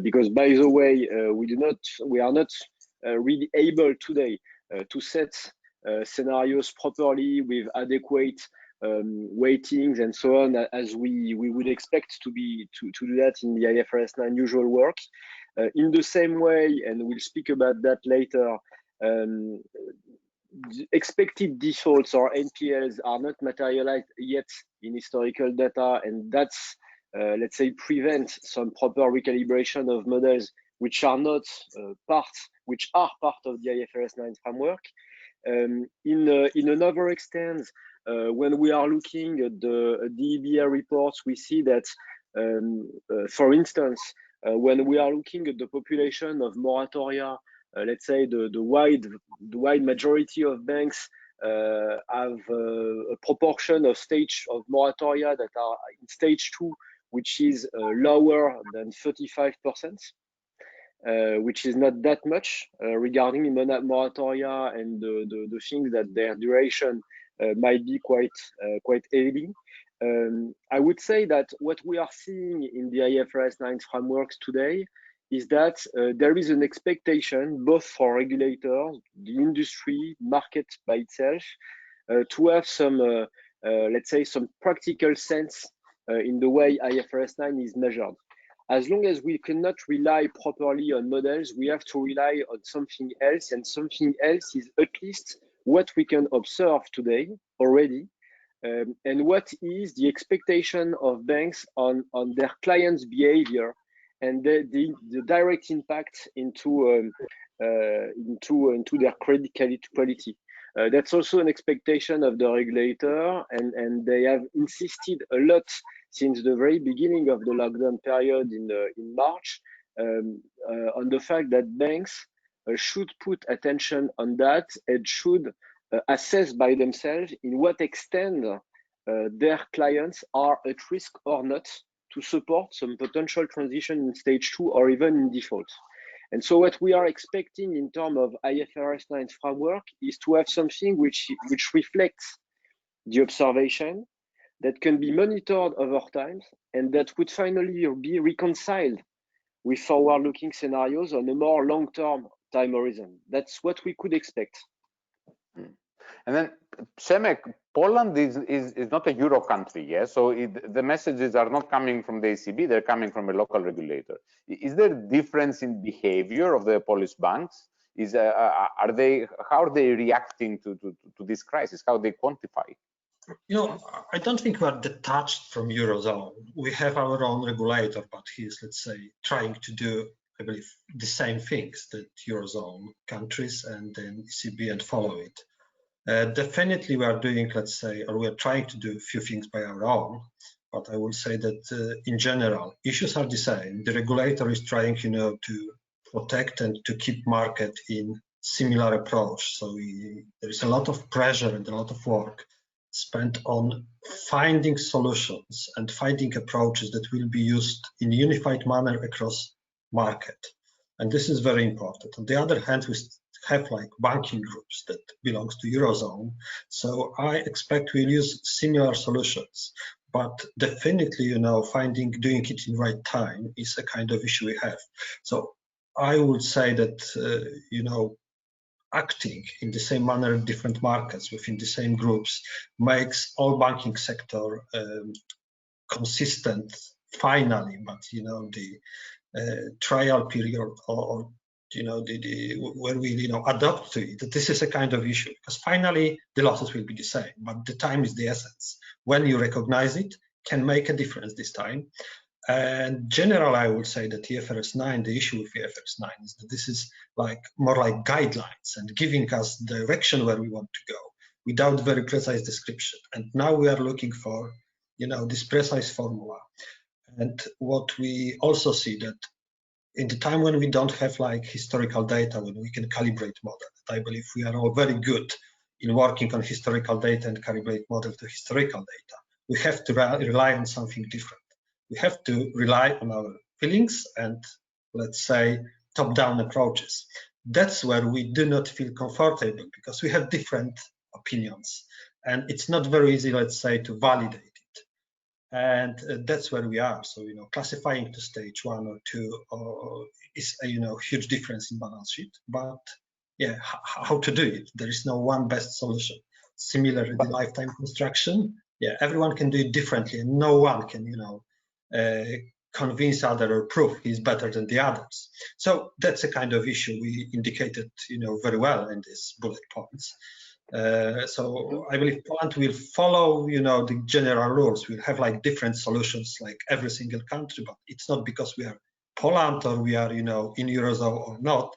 Speaker 3: Because, by the way, we are not really able today to set scenarios properly with adequate weightings and so on, as we would expect to do that in the IFRS 9 usual work. In the same way, and we'll speak about that later, expected defaults or NPLs are not materialized yet in historical data, and that's let's say prevent some proper recalibration of models which are not part of the IFRS 9 framework. In another extent, when we are looking at the EBA reports, we see that, for instance, when we are looking at the population of moratoria, let's say the wide majority of banks have a proportion of moratoria that are in stage 2, which is lower than 35%. Which is not that much regarding moratoria and the things that their duration might be quite heavy. I would say that what we are seeing in the IFRS 9 frameworks today is that there is an expectation both for regulators, the industry, market by itself, to have some, let's say, some practical sense in the way IFRS 9 is measured. As long as we cannot rely properly on models, we have to rely on something else, and something else is at least what we can observe today already, and what is the expectation of banks on their clients' behavior and the direct impact into their credit quality. That's also an expectation of the regulator, and they have insisted a lot since the very beginning of the lockdown period in March on the fact that banks should put attention on that and should assess by themselves in what extent their clients are at risk or not to support some potential transition in stage 2 or even in default. And so what we are expecting in terms of IFRS 9 framework is to have something which reflects the observation, that can be monitored over time, and that would finally be reconciled with forward-looking scenarios on a more long-term time horizon. That's what we could expect.
Speaker 1: And then, Przemek, Poland is not a Euro country, yes? So the messages are not coming from the ECB, they're coming from a local regulator. Is there a difference in behavior of the Polish banks? How are they reacting to this crisis? How they quantify?
Speaker 4: You know, I don't think we are detached from Eurozone. We have our own regulator, but he's, let's say, trying to do, I believe, the same things that Eurozone countries and then ECB and follow it. Definitely we are doing, let's say, or we are trying to do a few things by our own, but I will say that in general, issues are the same. The regulator is trying, you know, to protect and to keep market in similar approach. So there is a lot of pressure and a lot of work spent on finding solutions and finding approaches that will be used in a unified manner across market. And this is very important. On the other hand, we have like banking groups that belongs to Eurozone. So I expect we'll use similar solutions, but definitely, you know, doing it in right time is a kind of issue we have. So I would say that, you know, acting in the same manner in different markets within the same groups makes all banking sector consistent finally, but you know, the trial period or you know, where we, you know, adapt to it, this is a kind of issue, because finally the losses will be the same, but the time is the essence. When you recognize it, can make a difference this time. And generally, I would say that IFRS 9, the issue with IFRS 9 is that this is like more like guidelines and giving us direction where we want to go without very precise description. And now we are looking for, you know, this precise formula. And what we also see that in the time when we don't have like historical data, when we can calibrate model, I believe we are all very good in working on historical data and calibrate model to historical data. We have to rely on something different. We have to rely on our feelings and, let's say, top-down approaches. That's where we do not feel comfortable because we have different opinions and it's not very easy, let's say, to validate it. And that's where we are. So, you know, classifying to stage 1 or 2 is a, you know, huge difference in balance sheet. But yeah, how to do it? There is no one best solution. Similarly, the lifetime construction, yeah, everyone can do it differently and no one can, you know, convince other or prove he's better than the others. So that's a kind of issue we indicated, you know, very well in these bullet points. So I believe Poland will follow, you know, the general rules. We'll have like different solutions like every single country, but it's not because we are Poland or we are, you know, in Eurozone or not.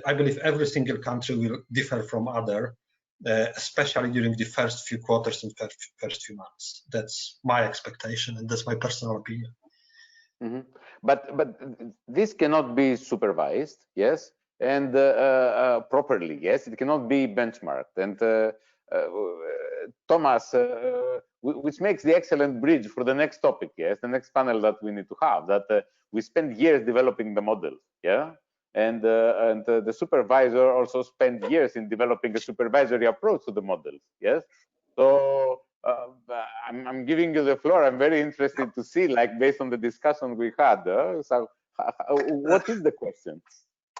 Speaker 4: I believe every single country will differ from other, especially during the first few quarters and first few months. That's my expectation and that's my personal opinion.
Speaker 1: Mm-hmm. But this cannot be supervised, yes, and properly, yes. It cannot be benchmarked. And Thomas, which makes the excellent bridge for the next topic, yes, the next panel that we need to have. That we spend years developing the model, yeah, and the supervisor also spent years in developing a supervisory approach to the models, yes. So I'm giving you the floor. I'm very interested to see, like, based on the discussion we had. So, what is the question?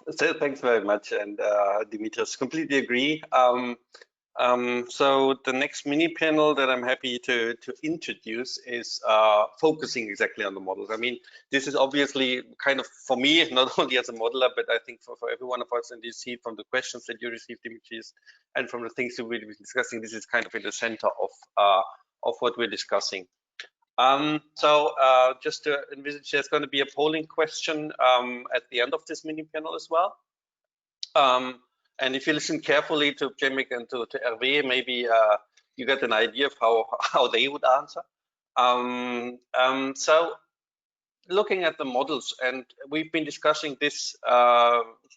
Speaker 2: So thanks very much, and Dimitris, completely agree. So the next mini panel that I'm happy to introduce is focusing exactly on the models. I mean, this is obviously kind of, for me, not only as a modeler, but I think for every one of us, and you see from the questions that you received, images, and from the things that we'll be discussing, this is kind of in the center of what we're discussing. Just to envisage, there's going to be a polling question at the end of this mini panel as well. And if you listen carefully to Cemik and to Hervé, maybe you get an idea of how they would answer. So looking at the models, and we've been discussing this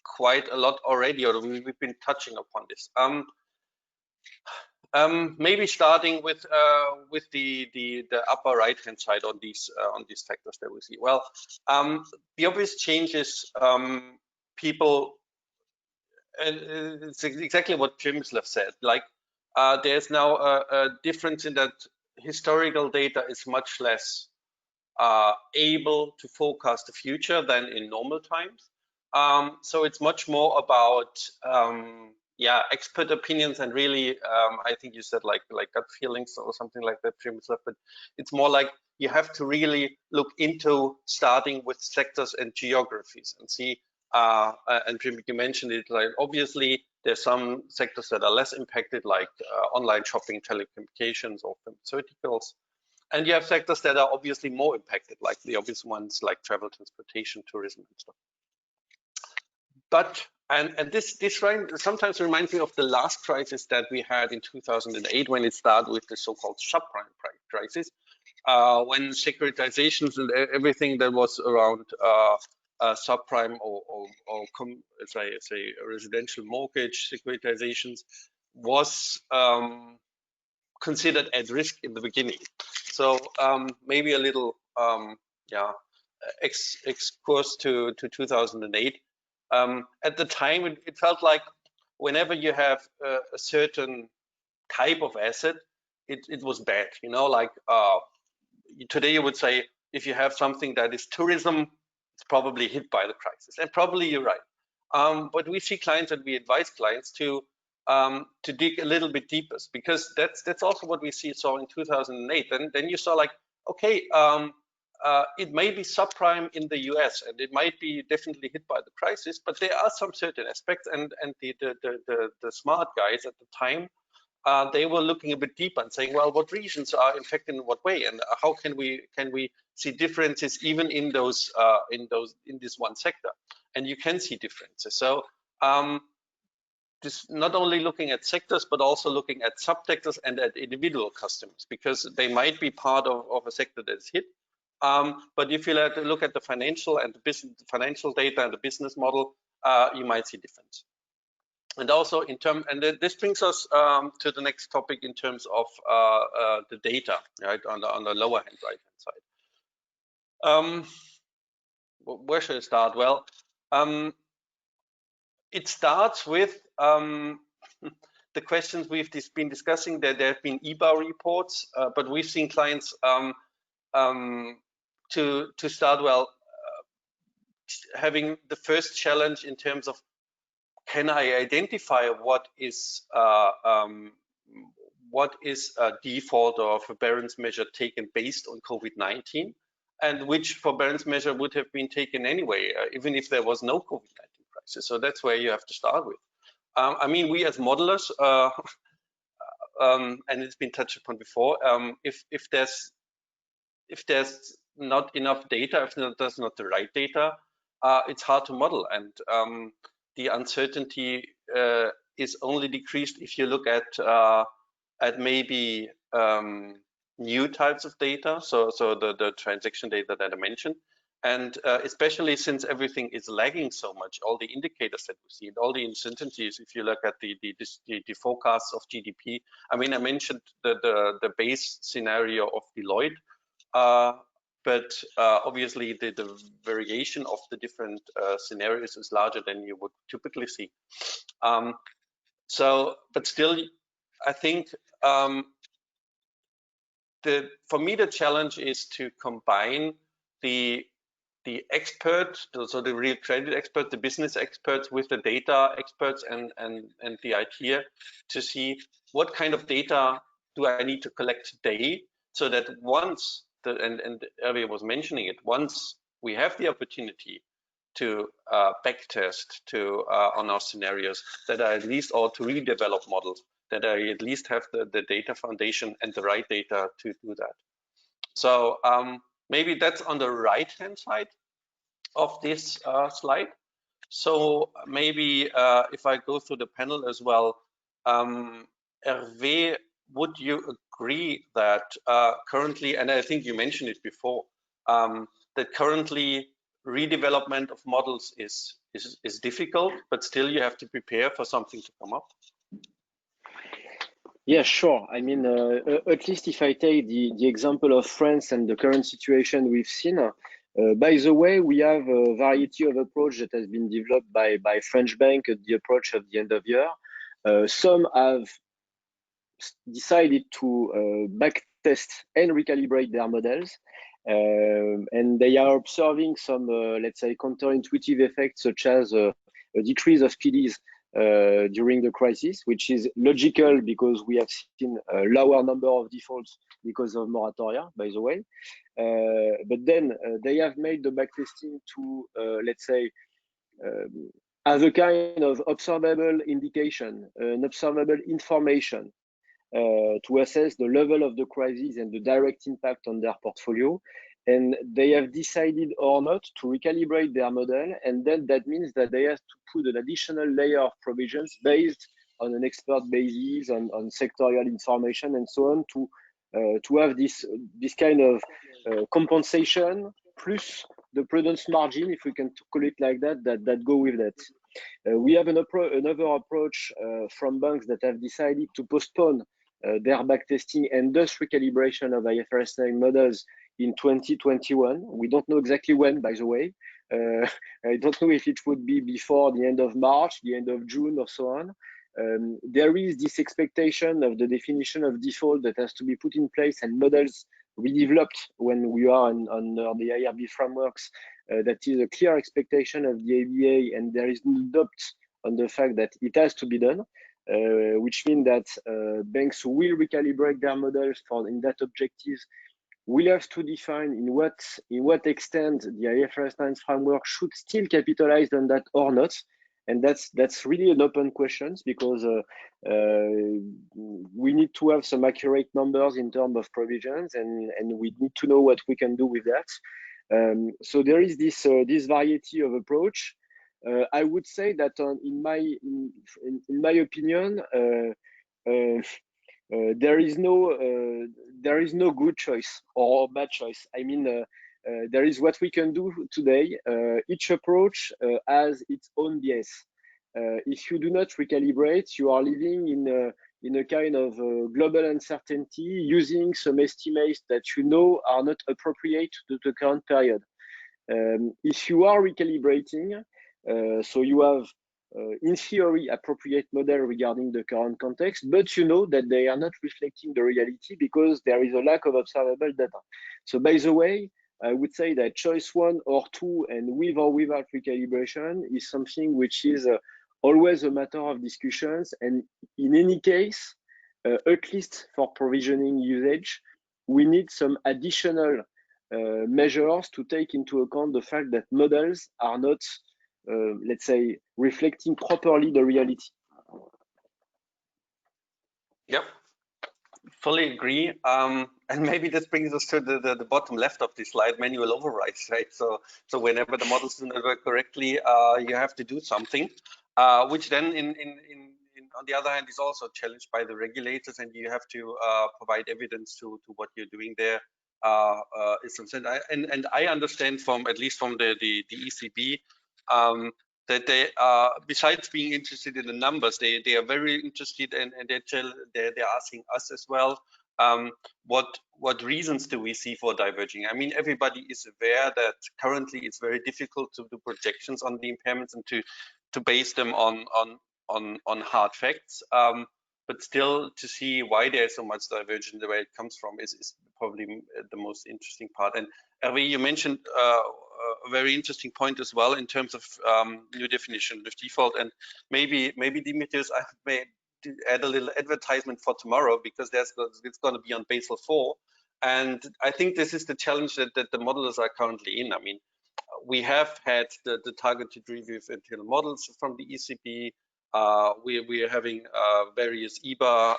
Speaker 2: quite a lot already, or we've been touching upon this. Maybe starting with the upper right hand side on these factors that we see. Well, the obvious change is people. And it's exactly what Jimslav said. Like, there's now a difference in that historical data is much less able to forecast the future than in normal times. So it's much more about expert opinions and really, I think you said like gut feelings or something like that, Jimslav. But it's more like you have to really look into starting with sectors and geographies and see. And Jim, you mentioned it, like obviously there's some sectors that are less impacted, like online shopping, telecommunications, or pharmaceuticals. And you have sectors that are obviously more impacted, like the obvious ones like travel, transportation, tourism, and stuff. But, and this sometimes reminds me of the last crisis that we had in 2008 when it started with the so-called subprime crisis, when securitizations and everything that was around subprime or say residential mortgage securitizations was considered at risk in the beginning. So maybe a little excursus to 2008. At the time, it felt like whenever you have a certain type of asset, it was bad. You know, like today you would say if you have something that is tourism, it's probably hit by the crisis, and probably you're right. But we see clients and we advise clients to dig a little bit deeper, because that's also what we saw in 2008. And then you saw like, okay, it may be subprime in the US and it might be definitely hit by the crisis, but there are some certain aspects, and the smart guys at the time, they were looking a bit deeper and saying, well, what regions are infected in what way, and how can we see differences even in those in this one sector? And you can see differences. So this not only looking at sectors, but also looking at subsectors and at individual customers, because they might be part of a sector that is hit. But if you look at the financial and the business, financial data and the business model, you might see difference. And also in terms, and this brings us to the next topic in terms of the data, right, on the lower hand right hand side. Where should I start? Well, it starts with the questions we've been discussing. There have been EBA reports, but we've seen clients to start, well, having the first challenge in terms of, can I identify what is a default or forbearance measure taken based on COVID-19, and which forbearance measure would have been taken anyway, even if there was no COVID-19 crisis. So that's where you have to start with. I mean, we as modelers, and it's been touched upon before, if there's not enough data, if there's not the right data, it's hard to model, and the uncertainty is only decreased if you look at maybe new types of data, so the transaction data that I mentioned, and especially since everything is lagging so much, all the indicators that we see, and all the uncertainties, if you look at the forecasts of GDP. I mean, I mentioned the base scenario of Deloitte, but obviously the variation of the different scenarios is larger than you would typically see. But still, I think for me the challenge is to combine the expert, so the real credit expert, the business experts, with the data experts and the idea to see what kind of data do I need to collect today, so that once and Hervé was mentioning it, once we have the opportunity to backtest on our scenarios, that I at least, or to redevelop models, that I at least have the data foundation and the right data to do that. So maybe that's on the right hand side of this slide. So maybe if I go through the panel as well, Hervé, would you agree that currently, and I think you mentioned it before, that currently redevelopment of models is difficult, but still you have to prepare for something to come up?
Speaker 3: Yeah, sure. I mean, at least if I take the example of France and the current situation we've seen, by the way, we have a variety of approach that has been developed by French bank at the approach of the end of year. Some have decided to backtest and recalibrate their models. And they are observing some, let's say, counterintuitive effects, such as a decrease of PDs during the crisis, which is logical because we have seen a lower number of defaults because of moratoria, by the way. But then they have made the backtesting to, let's say, as a kind of observable indication, an observable information to assess the level of the crisis and the direct impact on their portfolio. And they have decided or not to recalibrate their model. And then that means that they have to put an additional layer of provisions based on an expert basis, on sectorial information and so on, to have this kind of compensation plus the prudence margin, if we can call it like that, that go with that. We have another approach from banks that have decided to postpone their backtesting and thus recalibration of IFRS 9 models in 2021. We don't know exactly when, by the way. I don't know if it would be before the end of March, the end of June, or so on. There is this expectation of the definition of default that has to be put in place and models redeveloped when we are under the IRB frameworks. That is a clear expectation of the ABA, and there is no doubt on the fact that it has to be done. Which means that banks will recalibrate their models in that objectives. We'll have to define in what extent the IFRS 9 framework should still capitalize on that or not, and that's really an open question, because we need to have some accurate numbers in terms of provisions, and we need to know what we can do with that. So there is this variety of approach. I would say that in my opinion, there is no good choice or bad choice. I mean, there is what we can do today. Each approach has its own bias. If you do not recalibrate, you are living in a kind of global uncertainty, using some estimates that you know are not appropriate to the current period. If you are recalibrating, so you have, in theory, appropriate model regarding the current context, but you know that they are not reflecting the reality because there is a lack of observable data. So by the way, I would say that choice 1 or 2, and with or without recalibration, is something which is always a matter of discussions. And in any case, at least for provisioning usage, we need some additional measures to take into account the fact that models are not, let's say, reflecting properly the reality.
Speaker 2: Yep, fully agree. And maybe this brings us to the bottom left of this slide, manual overrides, right? So whenever the models do not work correctly, you have to do something, which then on the other hand is also challenged by the regulators, and you have to provide evidence to what you're doing there. And I understand from, at least from the ECB, that they are, besides being interested in the numbers, they are very interested, and they're asking us as well, what reasons do we see for diverging? I mean, everybody is aware that currently it's very difficult to do projections on the impairments and to base them on hard facts. But still, to see why there's so much divergence, where it comes from, is probably the most interesting part. And Hervé, you mentioned a very interesting point as well in terms of new definition of default, and maybe Dimitrios, I may add a little advertisement for tomorrow, because it's going to be on Basel IV. And I think this is the challenge that the modelers are currently in. I mean, we have had the targeted review of internal models from the ECB. We are having various EBA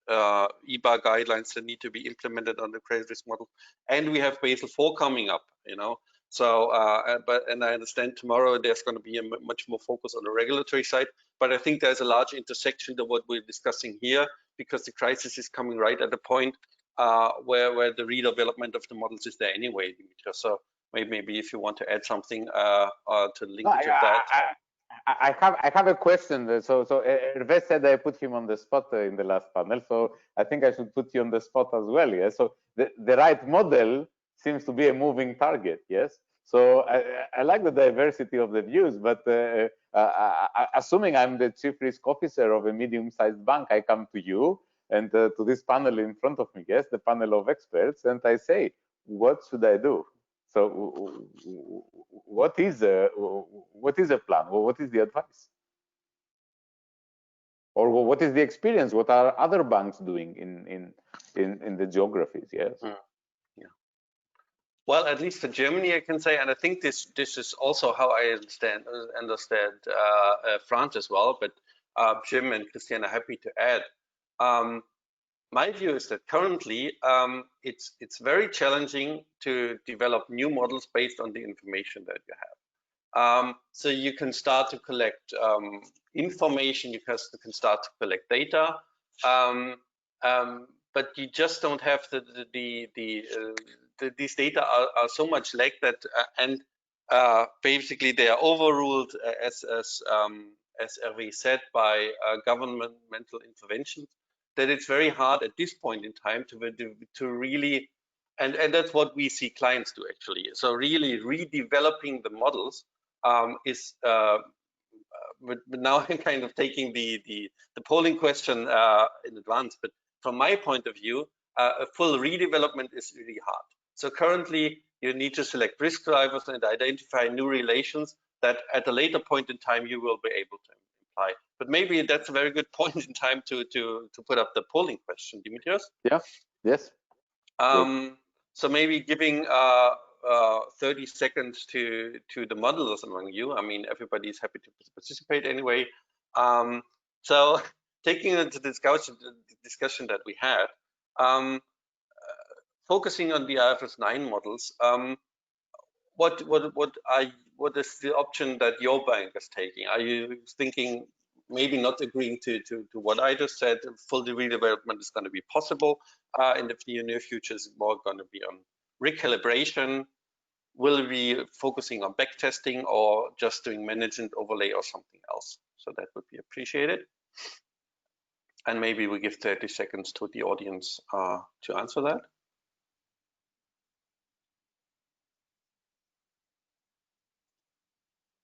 Speaker 2: guidelines that need to be implemented on the credit risk model, and we have Basel IV coming up. So, and I understand tomorrow there's going to be a much more focus on the regulatory side. But I think there's a large intersection to what we're discussing here, because the crisis is coming right at the point where the redevelopment of the models is there anyway, Dimitri. So maybe if you want to add something to the linkage of that.
Speaker 1: I have a question. So Hervé said I put him on the spot in the last panel. So I think I should put you on the spot as well. Yes. So the right model seems to be a moving target. Yes. So I like the diversity of the views, but assuming I'm the chief risk officer of a medium-sized bank, I come to you and to this panel in front of me, yes, the panel of experts, and I say, what should I do? So what is a plan? What is the advice? Or what is the experience? What are other banks doing in the geographies? Yes.
Speaker 2: Yeah. Well, at least for Germany, I can say, and I think this is also how I understand France as well. But Jim and Christian are happy to add. My view is that currently it's very challenging to develop new models based on the information that you have. So you can start to collect information, you can start to collect data, but you just don't have these data are so much lagged that and basically they are overruled as Hervé said by governmental interventions, that it's very hard at this point in time to really, and that's what we see clients do actually. So really redeveloping the models is, but now I'm kind of taking the polling question in advance. But from my point of view, a full redevelopment is really hard. So currently you need to select risk drivers and identify new relations that at a later point in time you will be able to imply. But maybe that's a very good point in time to put up the polling question, Dimitrios.
Speaker 1: Yeah. Yes.
Speaker 2: So maybe giving 30 seconds to the modelers among you. I mean, everybody's happy to participate anyway. So taking into the discussion that we had, focusing on the IFRS 9 models, what is the option that your bank is taking? Are you thinking maybe not agreeing to what I just said? Full redevelopment is going to be possible in the near future. Is more going to be on recalibration? Will we be focusing on back testing or just doing management overlay or something else? So that would be appreciated. And maybe we give 30 seconds to the audience to answer that.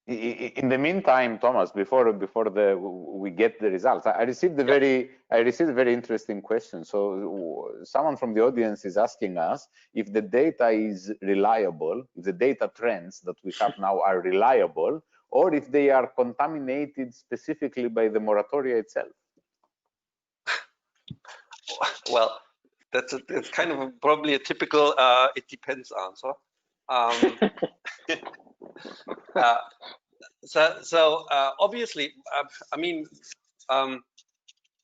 Speaker 1: In the meantime, Thomas, before we get the results, I received a very interesting question. So someone from the audience is asking us if the data is reliable, if the data trends that we have now are reliable, or if they are contaminated specifically by the moratoria itself.
Speaker 2: Well, it's kind of probably a typical it depends answer. So obviously, I mean,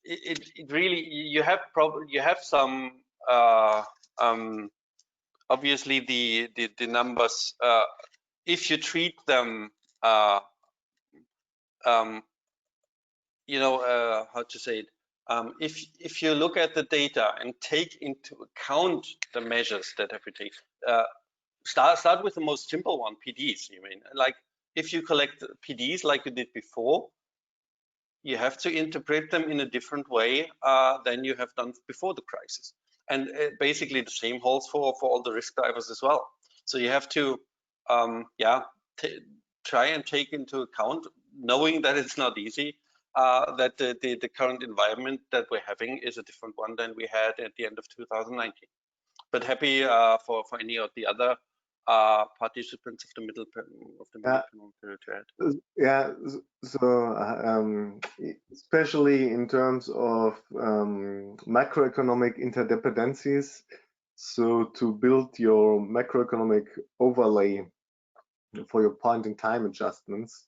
Speaker 2: it really you have some obviously the numbers if you treat them you know how to say it. If you look at the data and take into account the measures that have been taken, start with the most simple one, PDs. You mean, like if you collect PDs like you did before, you have to interpret them in a different way than you have done before the crisis. And basically the same holds for all the risk drivers as well. So you have to, try and take into account, knowing that it's not easy, that the current environment that we're having is a different one than we had at the end of 2019. But happy for any of the other participants of the middle period.
Speaker 5: Yeah, so especially in terms of macroeconomic interdependencies, so to build your macroeconomic overlay for your point-in-time adjustments,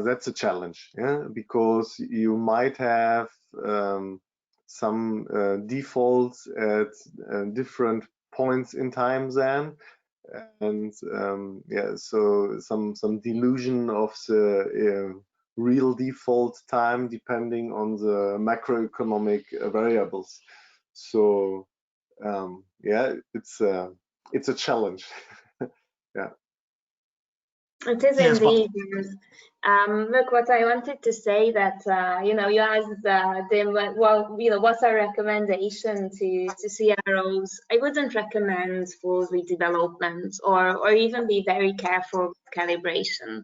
Speaker 5: that's a challenge, yeah, because you might have some defaults at different points in time then, and yeah, so some delusion of the real default time depending on the macroeconomic variables. So yeah, it's a challenge. Yeah.
Speaker 6: It is indeed. Look, what I wanted to say that you know, you asked them, well, you know, what's our recommendation to CROs? I wouldn't recommend full redevelopment or even be very careful with calibration.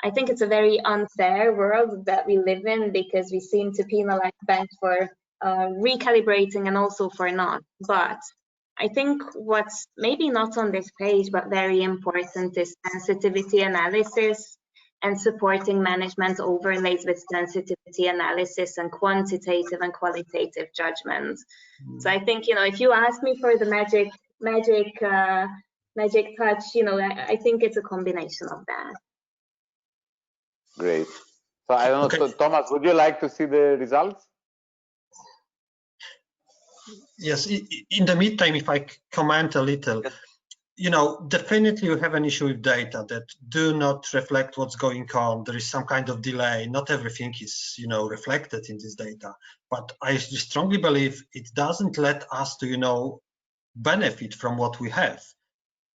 Speaker 6: I think it's a very unfair world that we live in because we seem to penalize banks for recalibrating and also for not. But I think what's maybe not on this page, but very important is sensitivity analysis and supporting management overlays with sensitivity analysis and quantitative and qualitative judgment. So I think, you know, if you ask me for the magic touch, you know, I think it's a combination of that.
Speaker 1: Great. So I don't know, so Thomas, would you like to see the results?
Speaker 4: Yes, in the meantime, if I comment a little, you know, definitely you have an issue with data that do not reflect what's going on. There is some kind of delay. Not everything is, you know, reflected in this data. But I strongly believe it doesn't let us to, you know, benefit from what we have.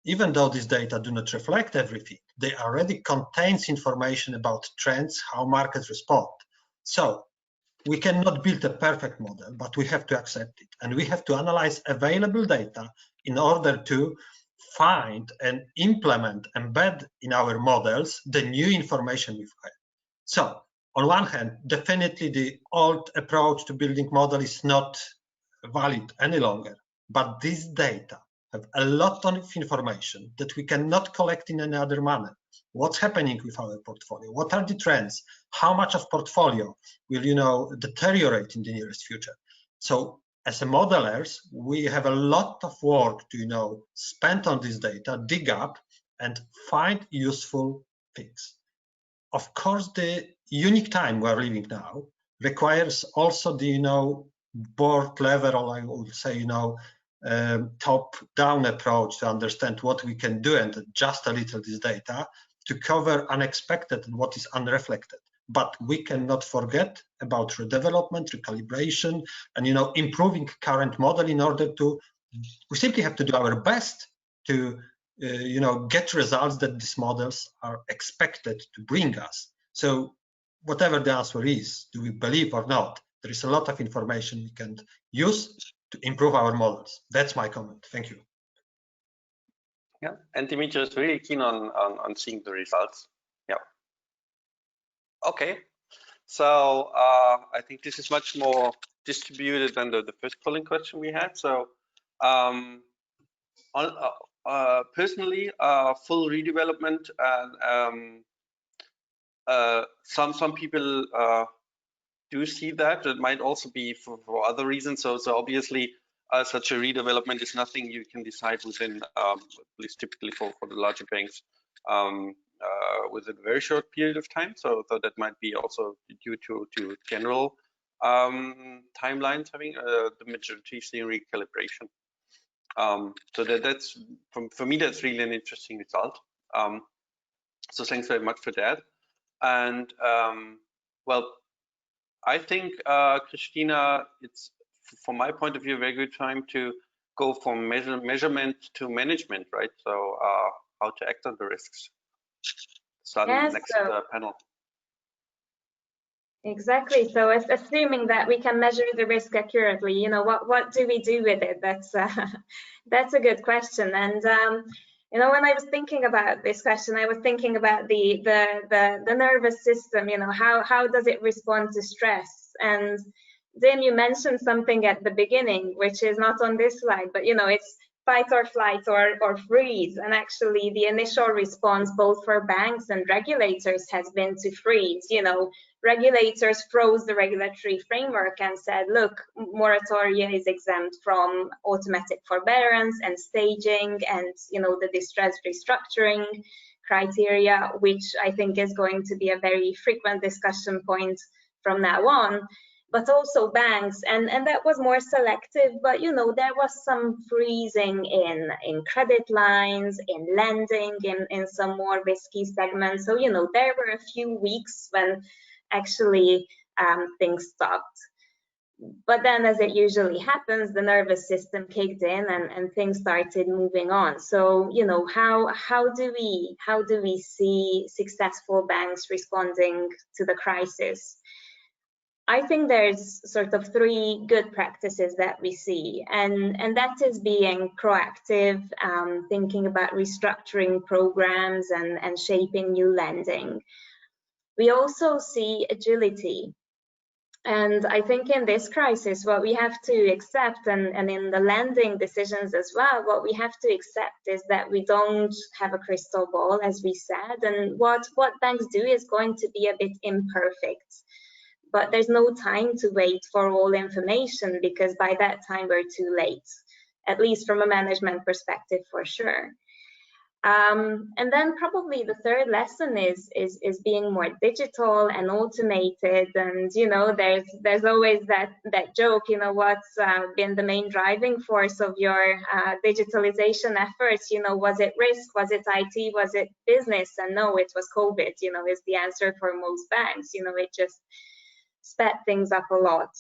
Speaker 4: Even though these data do not reflect everything, they already contains information about trends, how markets respond. So we cannot build a perfect model, but we have to accept it. And we have to analyze available data in order to find and implement, embed in our models the new information we've had. So on one hand, definitely the old approach to building model is not valid any longer, but this data have a lot of information that we cannot collect in any other manner. What's happening with our portfolio? What are the trends? How much of portfolio will, you know, deteriorate in the nearest future? So as a modelers, we have a lot of work to, you know, spend on this data, dig up and find useful things. Of course, the unique time we're living now requires also the, you know, board level, or I would say, you know, top-down approach to understand what we can do and adjust a little this data to cover unexpected and what is unreflected. But we cannot forget about redevelopment, recalibration, and, you know, improving current model in order to, we simply have to do our best to, you know, get results that these models are expected to bring us. So whatever the answer is, do we believe or not, there is a lot of information we can use to improve our models. That's my comment. Thank you.
Speaker 2: Yeah, and Dimitri is really keen on seeing the results. Yeah. Okay. So I think this is much more distributed than the first polling question we had. So personally, full redevelopment, and some people do see that. It might also be for other reasons. So obviously, such a redevelopment is nothing you can decide within, at least typically for the larger banks, within a very short period of time. So that might be also due to general timelines having the majority seeing recalibration. So that's for me, that's really an interesting result. So thanks very much for that. And well, I think, Christina, it's, from my point of view, a very good time to go from measurement to management, right? So how to act on the risks. Starting the next panel.
Speaker 6: Exactly. So assuming that we can measure the risk accurately, you know, what do we do with it? That's a good question. And you know, when I was thinking about this question, I was thinking about the nervous system. You know, how does it respond to stress? And Dim, you mentioned something at the beginning, which is not on this slide, but you know, it's fight or flight or freeze. And actually the initial response both for banks and regulators has been to freeze. You know, regulators froze the regulatory framework and said, look, moratoria is exempt from automatic forbearance and staging and, you know, the distress restructuring criteria, which I think is going to be a very frequent discussion point from now on. But also banks, and that was more selective, but you know, there was some freezing in credit lines, in lending, in some more risky segments. So, you know, there were a few weeks when actually things stopped. But then, as it usually happens, the nervous system kicked in and things started moving on. So, you know, how do we see successful banks responding to the crisis? I think there's sort of three good practices that we see, and that is being proactive, thinking about restructuring programs and shaping new lending. We also see agility. And I think in this crisis, what we have to accept, and in the lending decisions as well, what we have to accept is that we don't have a crystal ball, as we said, and what banks do is going to be a bit imperfect. But there's no time to wait for all information, because by that time we're too late, at least from a management perspective, for sure. And then probably the third lesson is being more digital and automated. And you know, there's always that joke, you know, what's been the main driving force of your digitalization efforts? You know, was it risk? Was it IT? Was it business? And no, it was COVID. You know, is the answer for most banks. You know, it just sped things up a lot.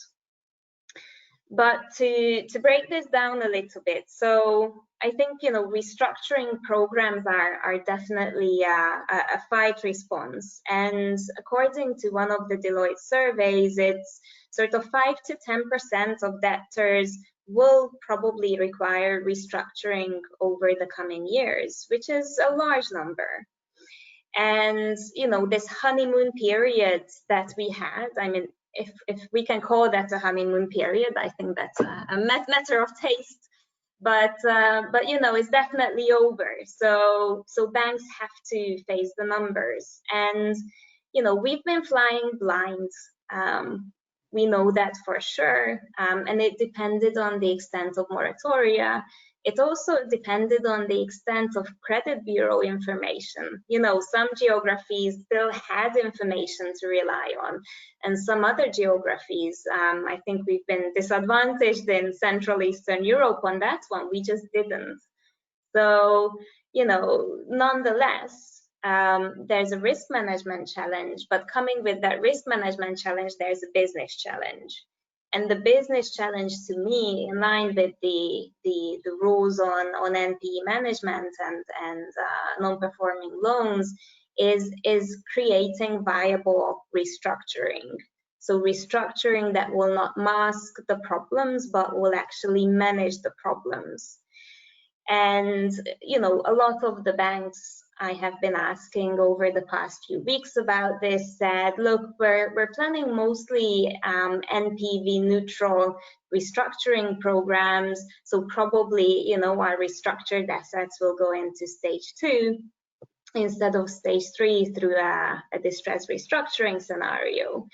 Speaker 6: But to break this down a little bit, so I think, you know, restructuring programs are definitely a fight response. And according to one of the Deloitte surveys, it's sort of 5 to 10% of debtors will probably require restructuring over the coming years, which is a large number. And, you know, this honeymoon period that we had, I mean, if we can call that a honeymoon period, I think that's a matter of taste. But you know, it's definitely over. So banks have to face the numbers, and you know, we've been flying blind. We know that for sure, and it depended on the extent of moratoria. It also depended on the extent of credit bureau information. You know, some geographies still had information to rely on, and some other geographies, I think we've been disadvantaged in Central Eastern Europe on that one. We just didn't. So, you know, nonetheless, there's a risk management challenge, but coming with that risk management challenge, there's a business challenge. And the business challenge, to me, in line with the rules on NPE management and non-performing loans, is creating viable restructuring. So restructuring that will not mask the problems, but will actually manage the problems. And you know, a lot of the banks I have been asking over the past few weeks about this said, look, we're planning mostly NPV neutral restructuring programs. So probably, you know, our restructured assets will go into stage 2 instead of stage 3 through a distress restructuring scenario.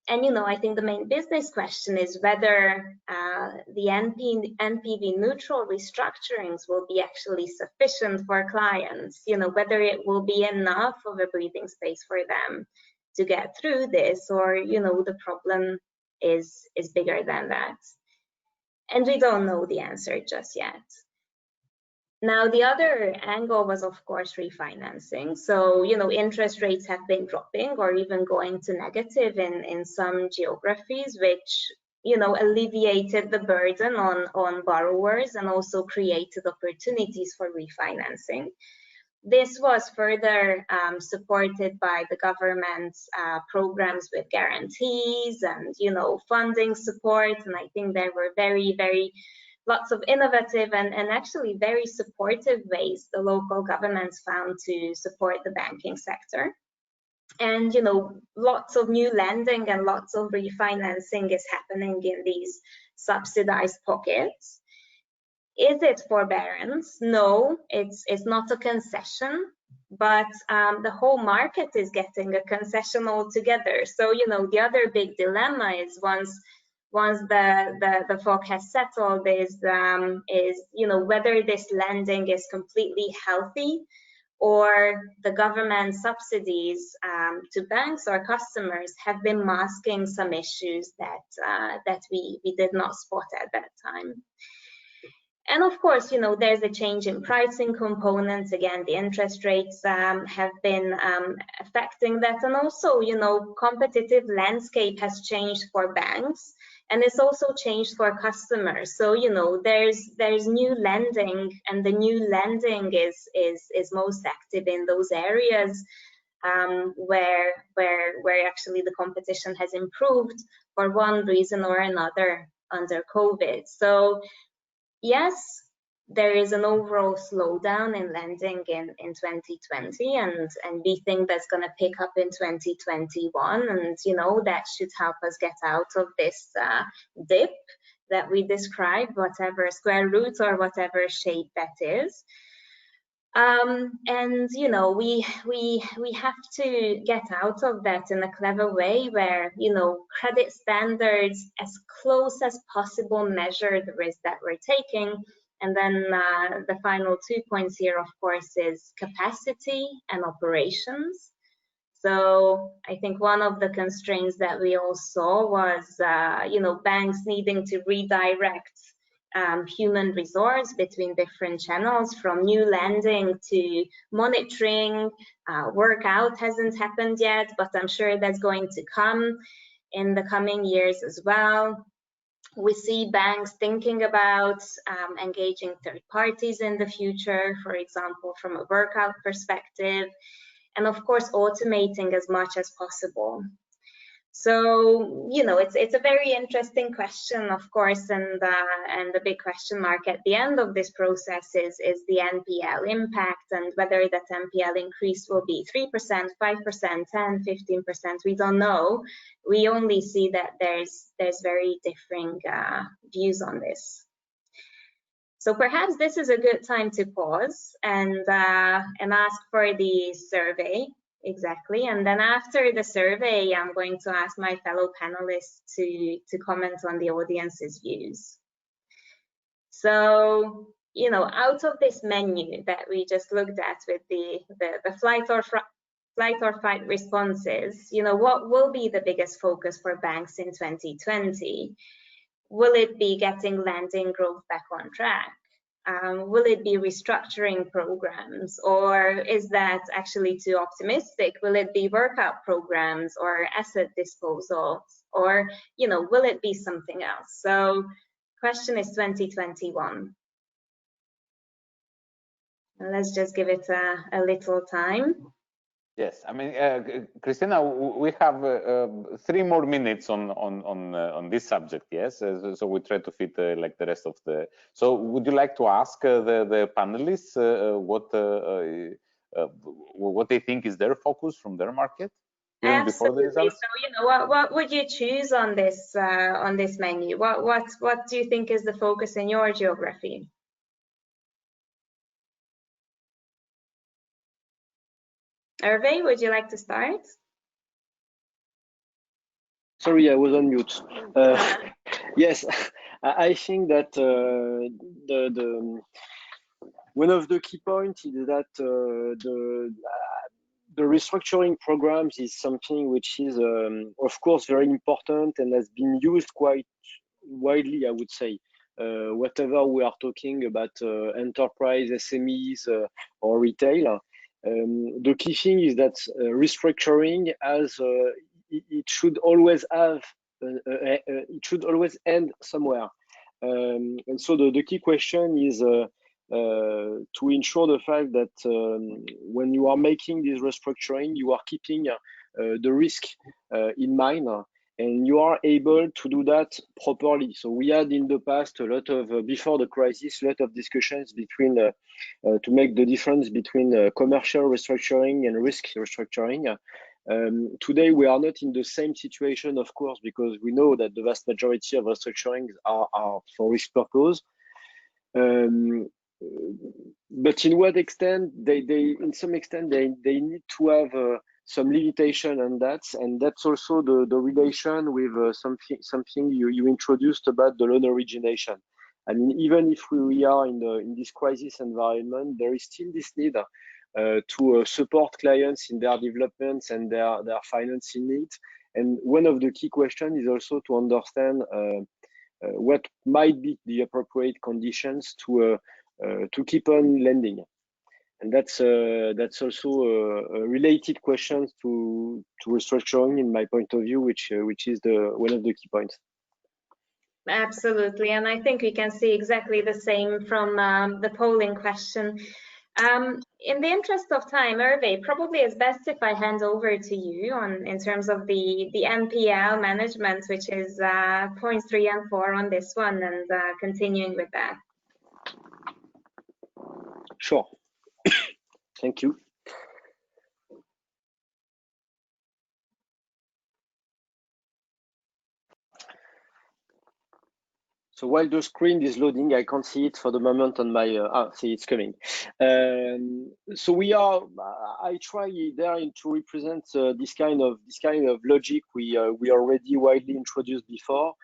Speaker 6: And you know, I think the main business question is whether the NPV neutral restructurings will be actually sufficient for clients, you know, whether it will be enough of a breathing space for them to get through this, or, you know, the problem is bigger than that. And we don't know the answer just yet. Now, the other angle was, of course, refinancing. So, you know, interest rates have been dropping or even going to negative in some geographies, which, you know, alleviated the burden on borrowers and also created opportunities for refinancing. This was further supported by the government's programs with guarantees and, you know, funding support. And I think there were lots of innovative and actually very supportive ways the local governments found to support the banking sector. And, you know, lots of new lending and lots of refinancing is happening in these subsidized pockets. Is it forbearance? No, it's not a concession, but the whole market is getting a concession altogether. So, you know, the other big dilemma is once the fog has settled is you know, whether this lending is completely healthy, or the government subsidies to banks or customers have been masking some issues that we did not spot at that time. And of course, you know, there's a change in pricing components. Again, the interest rates have been affecting that. And also, you know, competitive landscape has changed for banks, and it's also changed for customers. So, you know, there's new lending, and the new lending is most active in those areas where actually the competition has improved for one reason or another under COVID. So yes, there is an overall slowdown in lending in 2020, and we think that's going to pick up in 2021, and you know, that should help us get out of this dip that we described, whatever square root or whatever shape that is. And you know, we have to get out of that in a clever way, where, you know, credit standards as close as possible measure the risk that we're taking. And then the final 2 points here, of course, is capacity and operations. So I think one of the constraints that we all saw was, you know, banks needing to redirect human resource between different channels, from new lending to monitoring. Workout hasn't happened yet, but I'm sure that's going to come in the coming years as well. We see banks thinking about engaging third parties in the future, for example, from a workout perspective, and of course, automating as much as possible. So, you know, it's a very interesting question, of course, and the big question mark at the end of this process is the NPL impact, and whether that NPL increase will be 3%, 5%, 10, 15%, we don't know. We only see that there's very differing views on this. So perhaps this is a good time to pause and ask for the survey. Exactly, and then after the survey, I'm going to ask my fellow panelists to comment on the audience's views. So, you know, out of this menu that we just looked at with the flight or fight responses, you know, what will be the biggest focus for banks in 2020? Will it be getting lending growth back on track? Will it be restructuring programs, or is that actually too optimistic? Will it be workout programs or asset disposals, or, you know, will it be something else? So question is 2021. And let's just give it a little time.
Speaker 1: Yes, I mean, Christina, we have 3 more minutes on this subject. Yes, so we try to fit like the rest of the. So, would you like to ask the panelists what they think is their focus from their market even before the results?
Speaker 6: So, you know, what would you choose on this menu? What do you think is the focus in your geography? Hervé, would you like to start?
Speaker 3: Sorry, I was on mute. Yes, I think that one of the key points is that the restructuring programs is something which is, of course, very important and has been used quite widely, I would say. Whatever we are talking about enterprise, SMEs, or retail. The key thing is that restructuring, as it should always have, it should always end somewhere. And so the key question is to ensure the fact that when you are making this restructuring, you are keeping the risk in mind, and you are able to do that properly. So we had in the past a lot of, before the crisis, a lot of discussions between to make the difference between commercial restructuring and risk restructuring. Today, we are not in the same situation, of course, because we know that the vast majority of restructurings are for risk purpose. But in what extent in some extent they need to have some limitation on that, and that's also the relation with something you introduced about the loan origination. I mean, even if we are in this crisis environment, there is still this need to support clients in their developments and their financing needs. And one of the key questions is also to understand what might be the appropriate conditions to keep on lending. And that's also a related question to restructuring, in my point of view, which is one of the key points.
Speaker 6: Absolutely, and I think we can see exactly the same from the polling question. In the interest of time, Hervé, probably it's best if I hand over to you in terms of the NPL management, which is points 3 and 4 on this one, and continuing with that.
Speaker 3: Sure. Thank you. So while the screen is loading, I can't see it for the moment on my. See, it's coming. So I try there to represent this kind of logic we already widely introduced before,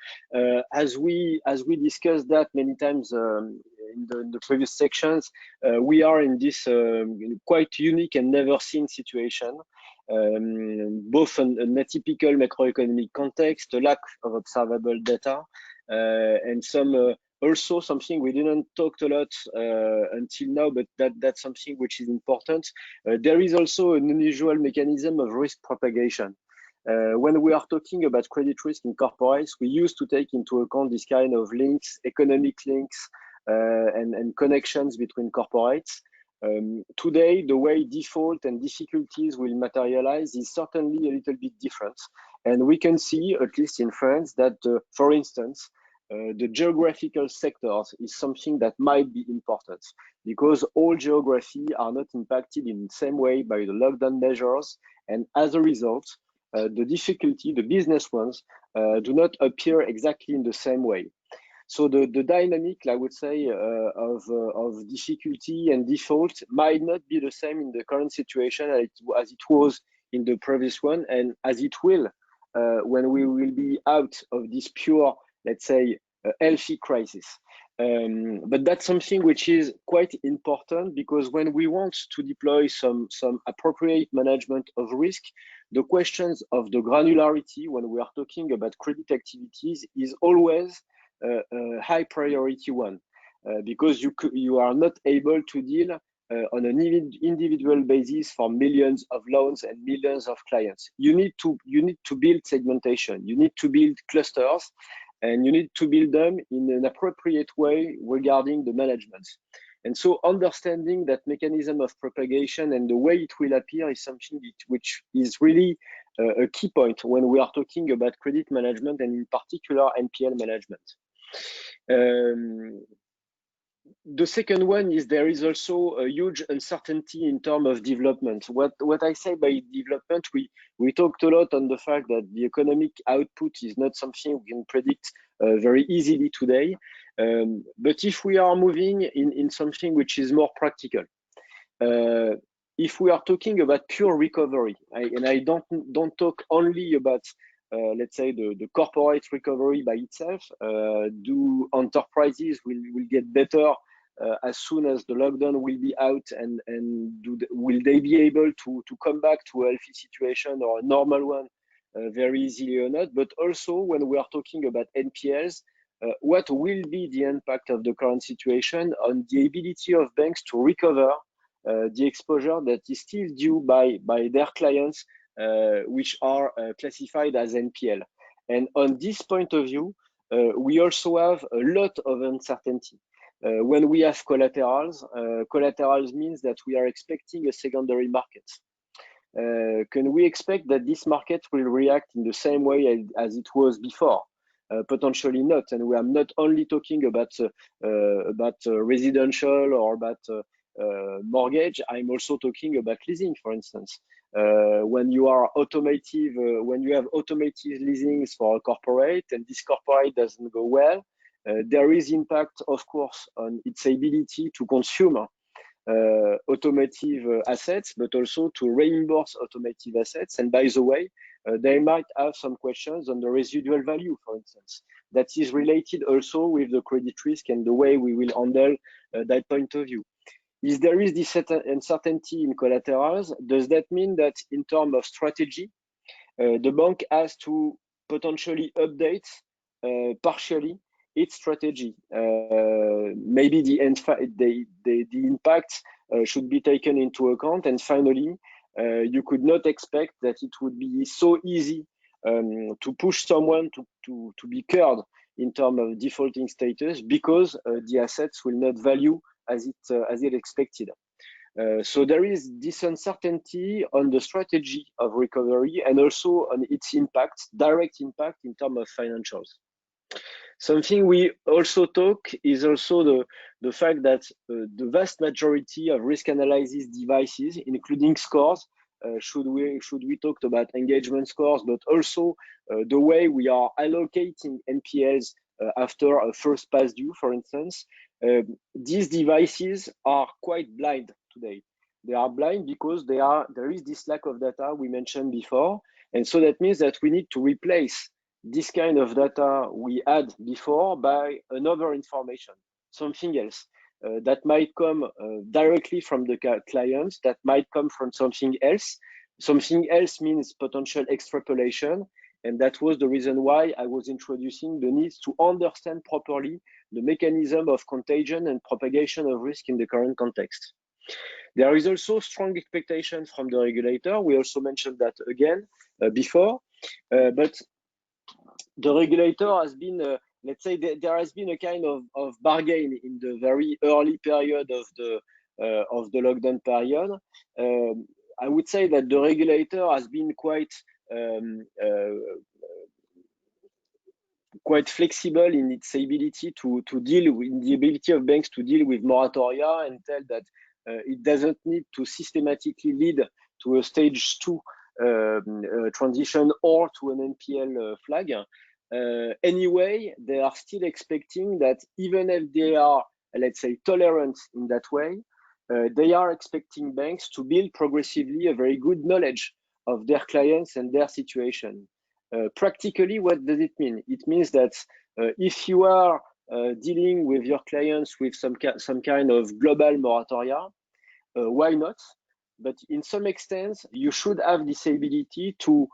Speaker 3: as we discussed that many times in the previous sections. We are in this quite unique and never seen situation. Both an atypical macroeconomic context, a lack of observable data, and also something we didn't talk a lot until now, but that's something which is important. There is also an unusual mechanism of risk propagation. When we are talking about credit risk in corporates, we used to take into account this kind of links, economic links, and connections between corporates. Today, the way default and difficulties will materialize is certainly a little bit different. And we can see, at least in France, that, for instance, the geographical sectors is something that might be important, because all geography are not impacted in the same way by the lockdown measures. And as a result, the business ones, do not appear exactly in the same way. So the dynamic, I would say, of difficulty and default might not be the same in the current situation as it was in the previous one, and as it will when we will be out of this pure, let's say, healthy crisis. But that's something which is quite important, because when we want to deploy some appropriate management of risk, the questions of the granularity when we are talking about credit activities is always a high priority one, because you are not able to deal on an individual basis for millions of loans and millions of clients. You need to build segmentation, you need to build clusters, and you need to build them in an appropriate way regarding the management. And so understanding that mechanism of propagation and the way it will appear is something which is really a key point when we are talking about credit management, and in particular NPL management. The second one is there is also a huge uncertainty in terms of development. What I say by development, we talked a lot on the fact that the economic output is not something we can predict very easily today. But if we are moving in something which is more practical, if we are talking about pure recovery, and I don't talk only about let's say the corporate recovery by itself. Do enterprises will get better as soon as the lockdown will be out, and will they be able to come back to a healthy situation or a normal one very easily or not? But also when we are talking about NPLs, what will be the impact of the current situation on the ability of banks to recover the exposure that is still due by their clients, which are classified as NPL. And on this point of view, we also have a lot of uncertainty. When we have collaterals means that we are expecting a secondary market. Can we expect that this market will react in the same way as it was before? Potentially not. And we are not only talking about residential or about mortgage. I'm also talking about leasing, for instance. When you have automated leasings for a corporate, and this corporate doesn't go well, There is impact, of course, on its ability to consume automotive assets, but also to reimburse automotive assets. And by the way, they might have some questions on the residual value, for instance, that is related also with the credit risk and the way we will handle that point of view. If there is this uncertainty in collaterals, does that mean that in terms of strategy, the bank has to potentially update partially its strategy? Maybe the impact should be taken into account. And finally, you could not expect that it would be so easy to push someone to be cured in terms of defaulting status, because the assets will not value as it expected. So there is this uncertainty on the strategy of recovery and also on its impact, direct impact in terms of financials. Something we also talk is also the fact that the vast majority of risk analysis devices, including scores, should we talk about engagement scores, but also the way we are allocating NPLs after a first past due, for instance, these devices are quite blind today. They are blind because there is this lack of data we mentioned before, and so that means that we need to replace this kind of data we had before by another information, something else that might come directly from the clients, that might come from something else. Something else means potential extrapolation, and that was the reason why I was introducing the need to understand properly the mechanism of contagion and propagation of risk in the current context. There is also strong expectation from the regulator. We also mentioned that again before, but the regulator has been, let's say, there has been a kind of bargain in the very early period of the lockdown period. I would say that the regulator has been quite flexible in its ability to deal with the ability of banks to deal with moratoria, and tell that it doesn't need to systematically lead to a stage 2 transition or to an NPL flag. Anyway, they are still expecting that even if they are, let's say, tolerant in that way, they are expecting banks to build progressively a very good knowledge of their clients and their situation. Practically, what does it mean? It means that if you are dealing with your clients with some kind of global moratoria, why not? But in some extent, you should have this ability to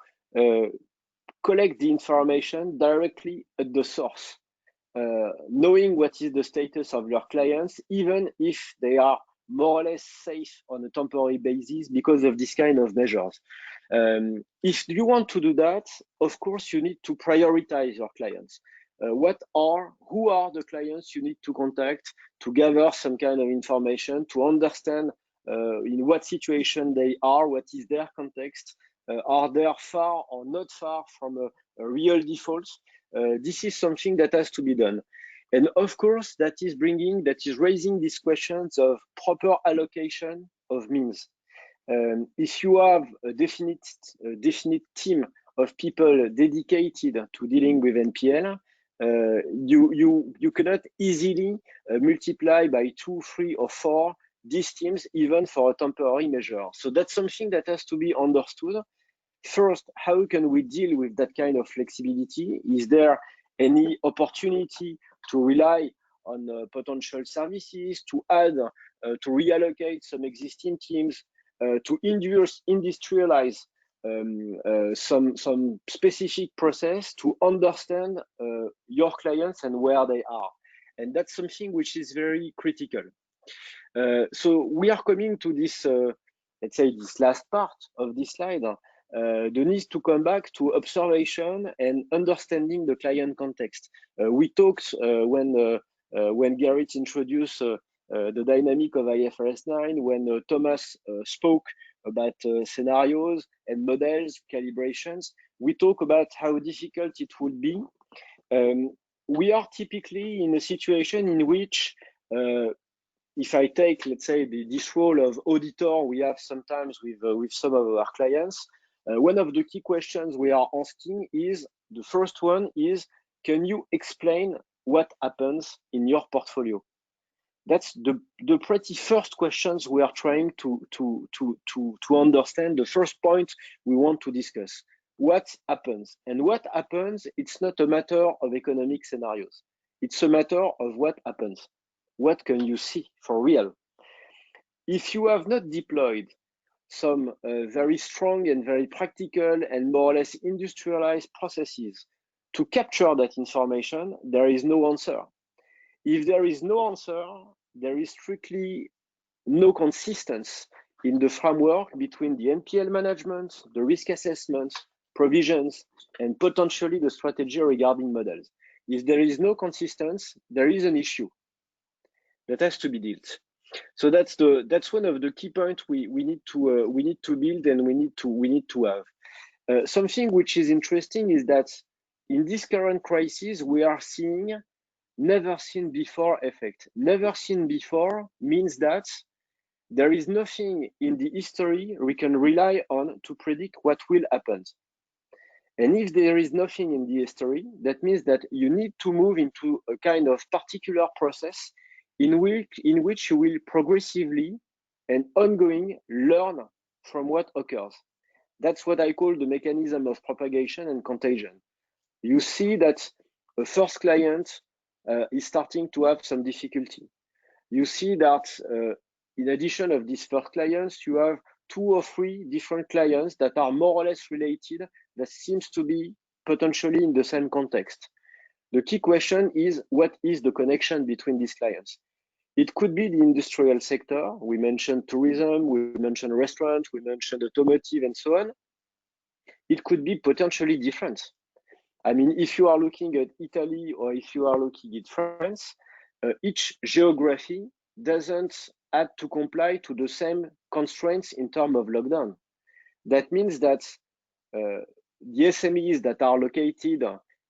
Speaker 3: collect the information directly at the source, knowing what is the status of your clients, even if they are more or less safe on a temporary basis because of this kind of measures. If you want to do that, of course, you need to prioritize your clients. Who are the clients you need to contact to gather some kind of information, to understand in what situation they are, what is their context, are they far or not far from a real default? This is something that has to be done. And of course, that is raising these questions of proper allocation of means. If you have a definite team of people dedicated to dealing with NPL, you cannot easily multiply by 2, 3, or 4 these teams, even for a temporary measure. So that's something that has to be understood. First, how can we deal with that kind of flexibility? Is there any opportunity to rely on potential services, to add, to reallocate some existing teams, to industrialize some specific process to understand your clients and where they are? And that's something which is very critical. So we are coming to this, let's say, this last part of this slide, the need to come back to observation and understanding the client context. We talked when Gerrit introduced the dynamic of IFRS 9, when Thomas spoke about scenarios and models, calibrations. We talk about how difficult it would be. We are typically in a situation in which if I take, let's say, this role of auditor we have sometimes with some of our clients, one of the key questions we are asking is, the first one is, can you explain what happens in your portfolio? That's the pretty first questions we are trying to understand. The first point we want to discuss. What happens? And what happens, it's not a matter of economic scenarios. It's a matter of what happens. What can you see for real? If you have not deployed some very strong and very practical and more or less industrialized processes to capture that information, there is no answer. If there is no answer, there is strictly no consistency in the framework between the NPL management, the risk assessment, provisions, and potentially the strategy regarding models. If there is no consistency, there is an issue that has to be dealt. So that's one of the key points we need to build and we need to have. Something which is interesting is that in this current crisis we are seeing never seen before effect. Never seen before means that there is nothing in the history we can rely on to predict what will happen. And if there is nothing in the history, that means that you need to move into a kind of particular process in which you will progressively and ongoing learn from what occurs. That's what I call the mechanism of propagation and contagion. You see that a first client is starting to have some difficulty. You see that in addition of these first clients, you have 2 or 3 different clients that are more or less related, that seems to be potentially in the same context. The key question is, what is the connection between these clients? It could be the industrial sector. We mentioned tourism, we mentioned restaurants, we mentioned automotive and so on. It could be potentially different. I mean, if you are looking at Italy or if you are looking at France, each geography doesn't have to comply to the same constraints in terms of lockdown. That means that the SMEs that are located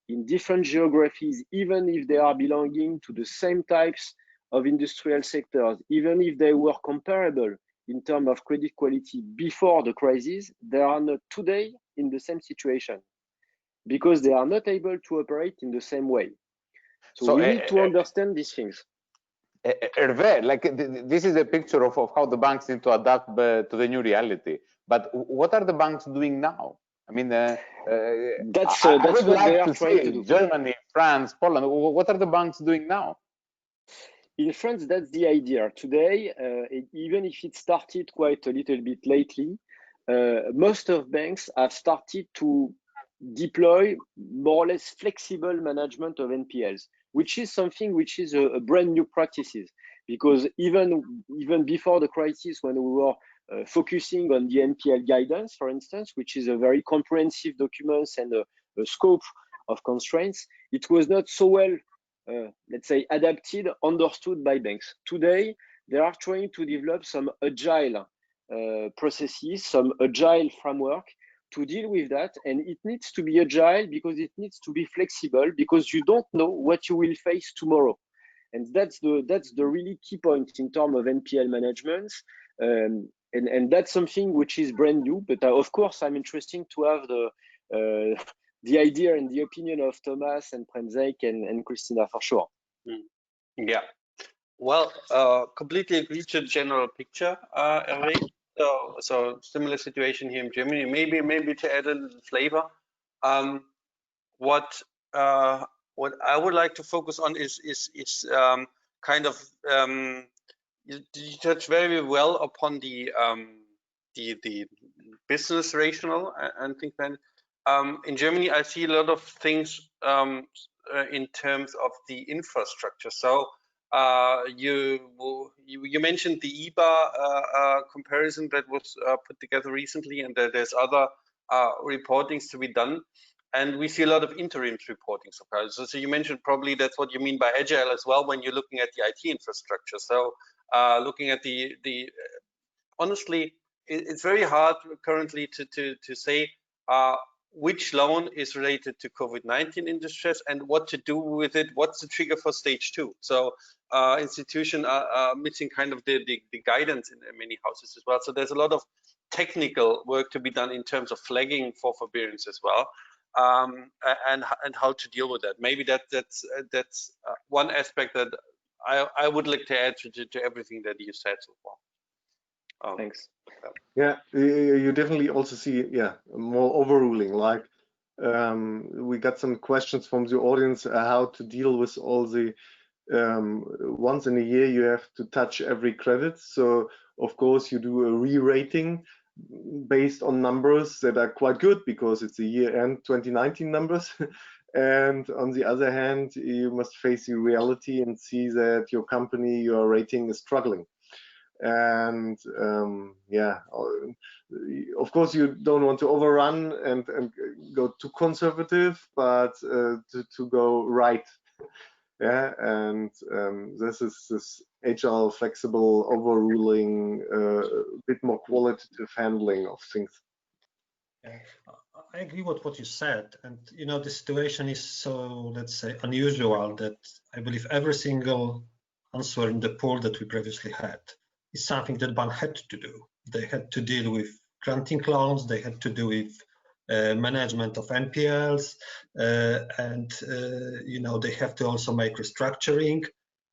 Speaker 3: in different geographies, even if they are belonging to the same types of industrial sectors, even if they were comparable in terms of credit quality before the crisis, they are not today in the same situation because they are not able to operate in the same way. So we need to understand these things.
Speaker 1: Hervé, like this is a picture of how the banks need to adapt to the new reality. But what are the banks doing now? I mean,
Speaker 3: that's what they are trying to do.
Speaker 1: Germany, France, Poland. What are the banks doing now?
Speaker 3: In France, that's the idea. Today, even if it started quite a little bit lately, most of banks have started to deploy more or less flexible management of NPLs, which is something which is a brand new practices. Because even before the crisis, when we were focusing on the NPL guidance, for instance, which is a very comprehensive document and a scope of constraints, it was not so well let's say, adapted, understood by banks. Today, they are trying to develop some agile processes, some agile framework to deal with that. And it needs to be agile because it needs to be flexible because you don't know what you will face tomorrow. And that's the really key point in terms of NPL management. And that's something which is brand new. But of course, I'm interested to have the idea and the opinion of Thomas and Premzek and Christina for sure.
Speaker 2: Yeah, well, completely agree to the general picture, Hervé. So similar situation here in Germany. Maybe to add a little flavor, what I would like to focus on is kind of you touch very well upon the business rationale and things like that. In Germany, I see a lot of things in terms of the infrastructure. So you mentioned the EBA comparison that was put together recently, and there's other reportings to be done. And we see a lot of interims reporting. So you mentioned probably that's what you mean by agile as well when you're looking at the IT infrastructure. So looking at the honestly, it's very hard currently to say which loan is related to COVID-19 in distress and what to do with it. What's the trigger for stage 2? So institutions are missing kind of the guidance in many houses as well. So there's a lot of technical work to be done in terms of flagging for forbearance as well. and how to deal with that. Maybe that's one aspect that I would like to add to everything that you said so far.
Speaker 3: Thanks.
Speaker 5: Yeah, you definitely also see, more overruling. Like we got some questions from the audience how to deal with all the once in a year you have to touch every credit. So of course you do a re-rating based on numbers that are quite good because it's a year-end 2019 numbers. And on the other hand, you must face the reality and see that your company, your rating is struggling. And of course you don't want to overrun and go too conservative, but to go right. Yeah, and this is this agile, flexible, overruling, a bit more qualitative handling of things.
Speaker 4: Yeah, I agree with what you said, and the situation is so, let's say, unusual that I believe every single answer in the pool that we previously had is something that bank had to do. They had to deal with granting loans, they had to do with management of NPLs, and they have to also make restructuring.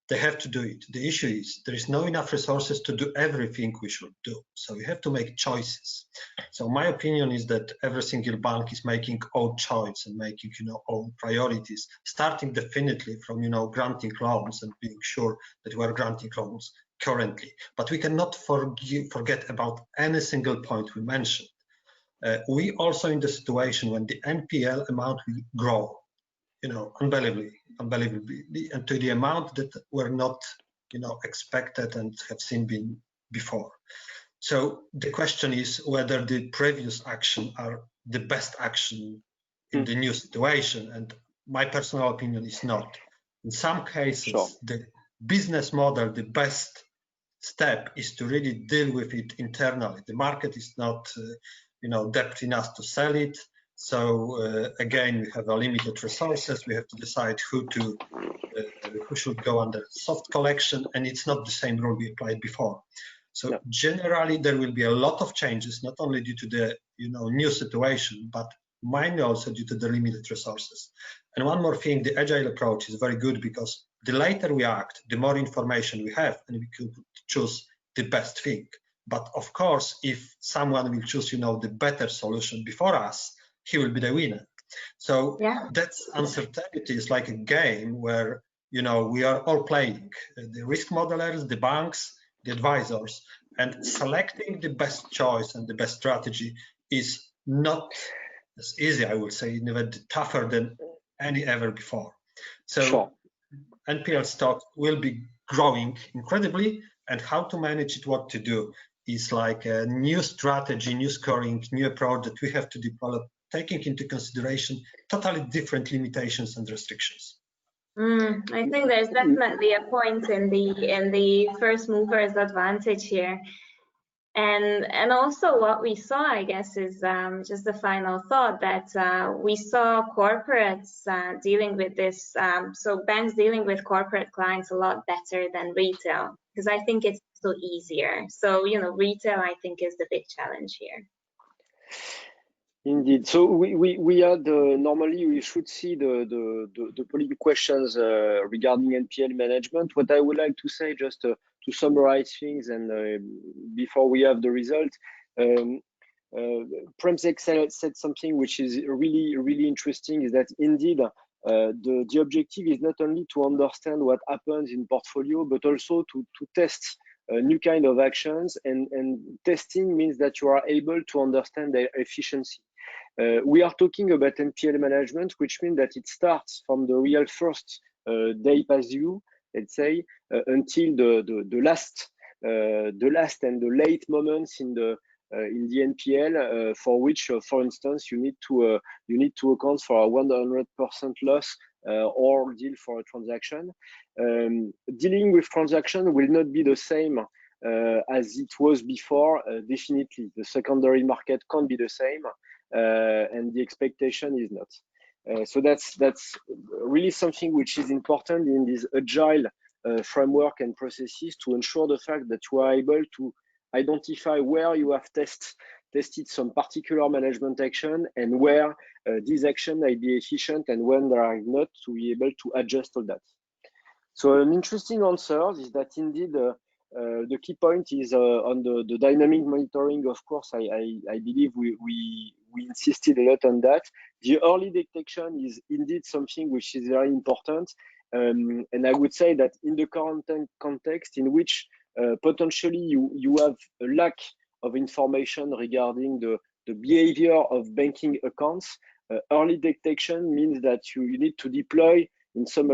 Speaker 4: They have to do it. The issue is there is not enough resources to do everything we should do. So we have to make choices. So my opinion is that every single bank is making own choice and making own priorities, starting definitely from granting loans and being sure that we are granting loans currently. But we cannot forget about any single point we mentioned. We also in the situation when the NPL amount will grow, unbelievably, and to the amount that were not, expected and have seen been before. So the question is whether the previous action are the best action in the new situation, and my personal opinion is not. In some cases, the business model, the best step is to really deal with it internally. The market is not, depth enough to sell it. So again, we have a limited resources. We have to decide who should go under soft collection, and it's not the same rule we applied before. So generally, there will be a lot of changes, not only due to the new situation, but mainly also due to the limited resources. And one more thing, the agile approach is very good because the later we act, the more information we have, and we could choose the best thing. But of course, if someone will choose, the better solution before us, he will be the winner. So that's uncertainty is like a game where, we are all playing, the risk modelers, the banks, the advisors, and selecting the best choice and the best strategy is not as easy, I would say, even tougher than any ever before. So NPL stock will be growing incredibly, and how to manage it, what to do is like a new strategy, new scoring, new approach that we have to develop, taking into consideration totally different limitations and restrictions.
Speaker 6: I think there's definitely a point in the first movers advantage here. And also what we saw, I guess, is just the final thought that we saw corporates dealing with this, so banks dealing with corporate clients a lot better than retail, because I think it's so easier. So, retail, I think, is the big challenge here.
Speaker 3: Indeed. So we had normally we should see the polling questions regarding NPL management. What I would like to say, just to summarize things, and before we have the result, Premzek said something which is really interesting, is that indeed the objective is not only to understand what happens in portfolio, but also to test new kind of actions, and testing means that you are able to understand their efficiency. We are talking about NPL management, which means that it starts from the real first day past due, let's say, until the last and the late moments in the NPL, for which, for instance, you need to account for a 100% loss or deal for a transaction. Dealing with transaction will not be the same as it was before. Definitely, the secondary market can't be the same. And the expectation is not. So that's really something which is important in this agile framework and processes, to ensure the fact that you are able to identify where you have tested some particular management action and where these actions may be efficient and when they are not, to be able to adjust all that. So an interesting answer is that indeed the key point is on the dynamic monitoring. Of course, I believe we insisted a lot on that. The early detection is indeed something which is very important. And I would say that in the current context in which potentially you have a lack of information regarding the behavior of banking accounts, early detection means that you need to deploy in some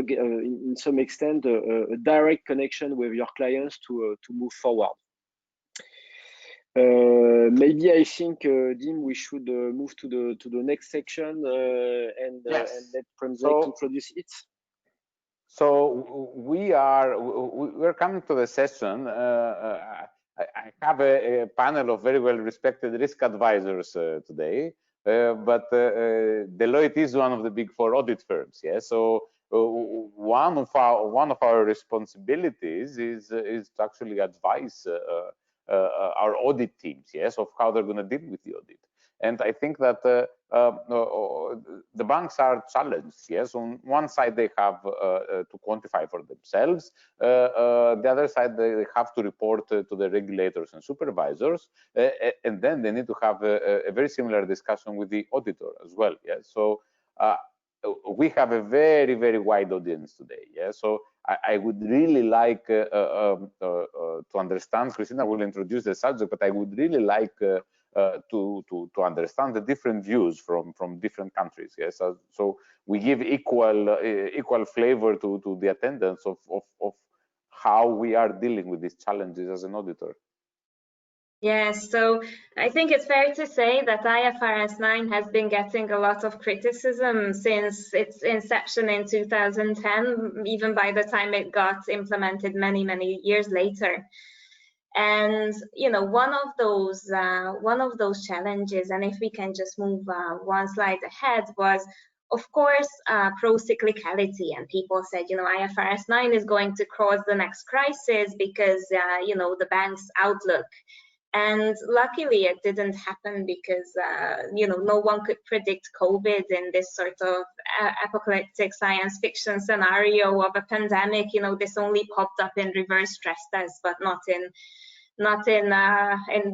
Speaker 3: extent a direct connection with your clients to move forward. Maybe I think, Dim, we should move to the next section and let Premzek introduce it.
Speaker 1: So we're coming to the session. I have a panel of very well-respected risk advisors today, but Deloitte is one of the big four audit firms. Yeah, so one of our responsibilities is to actually advise our audit teams, yes, of how they're going to deal with the audit. And I think that the banks are challenged. Yes, on one side they have to quantify for themselves. The other side they have to report to the regulators and supervisors, and then they need to have a very similar discussion with the auditor as well. Yes, so we have a very, very wide audience today. Yeah, so I would really like to understand. Christina will introduce the subject, but I would really like to understand the different views from different countries. Yes, so we give equal flavor to the attendance of how we are dealing with these challenges as an auditor.
Speaker 6: Yes, so I think it's fair to say that IFRS 9 has been getting a lot of criticism since its inception in 2010, even by the time it got implemented many years later. And you know, one of those challenges, and if we can just move one slide ahead, was of course pro-cyclicality. And people said, you know, IFRS 9 is going to cause the next crisis because you know, the bank's outlook. And luckily it didn't happen because you know, no one could predict COVID in this sort of apocalyptic science fiction scenario of a pandemic. You know, this only popped up in reverse stress tests, but not in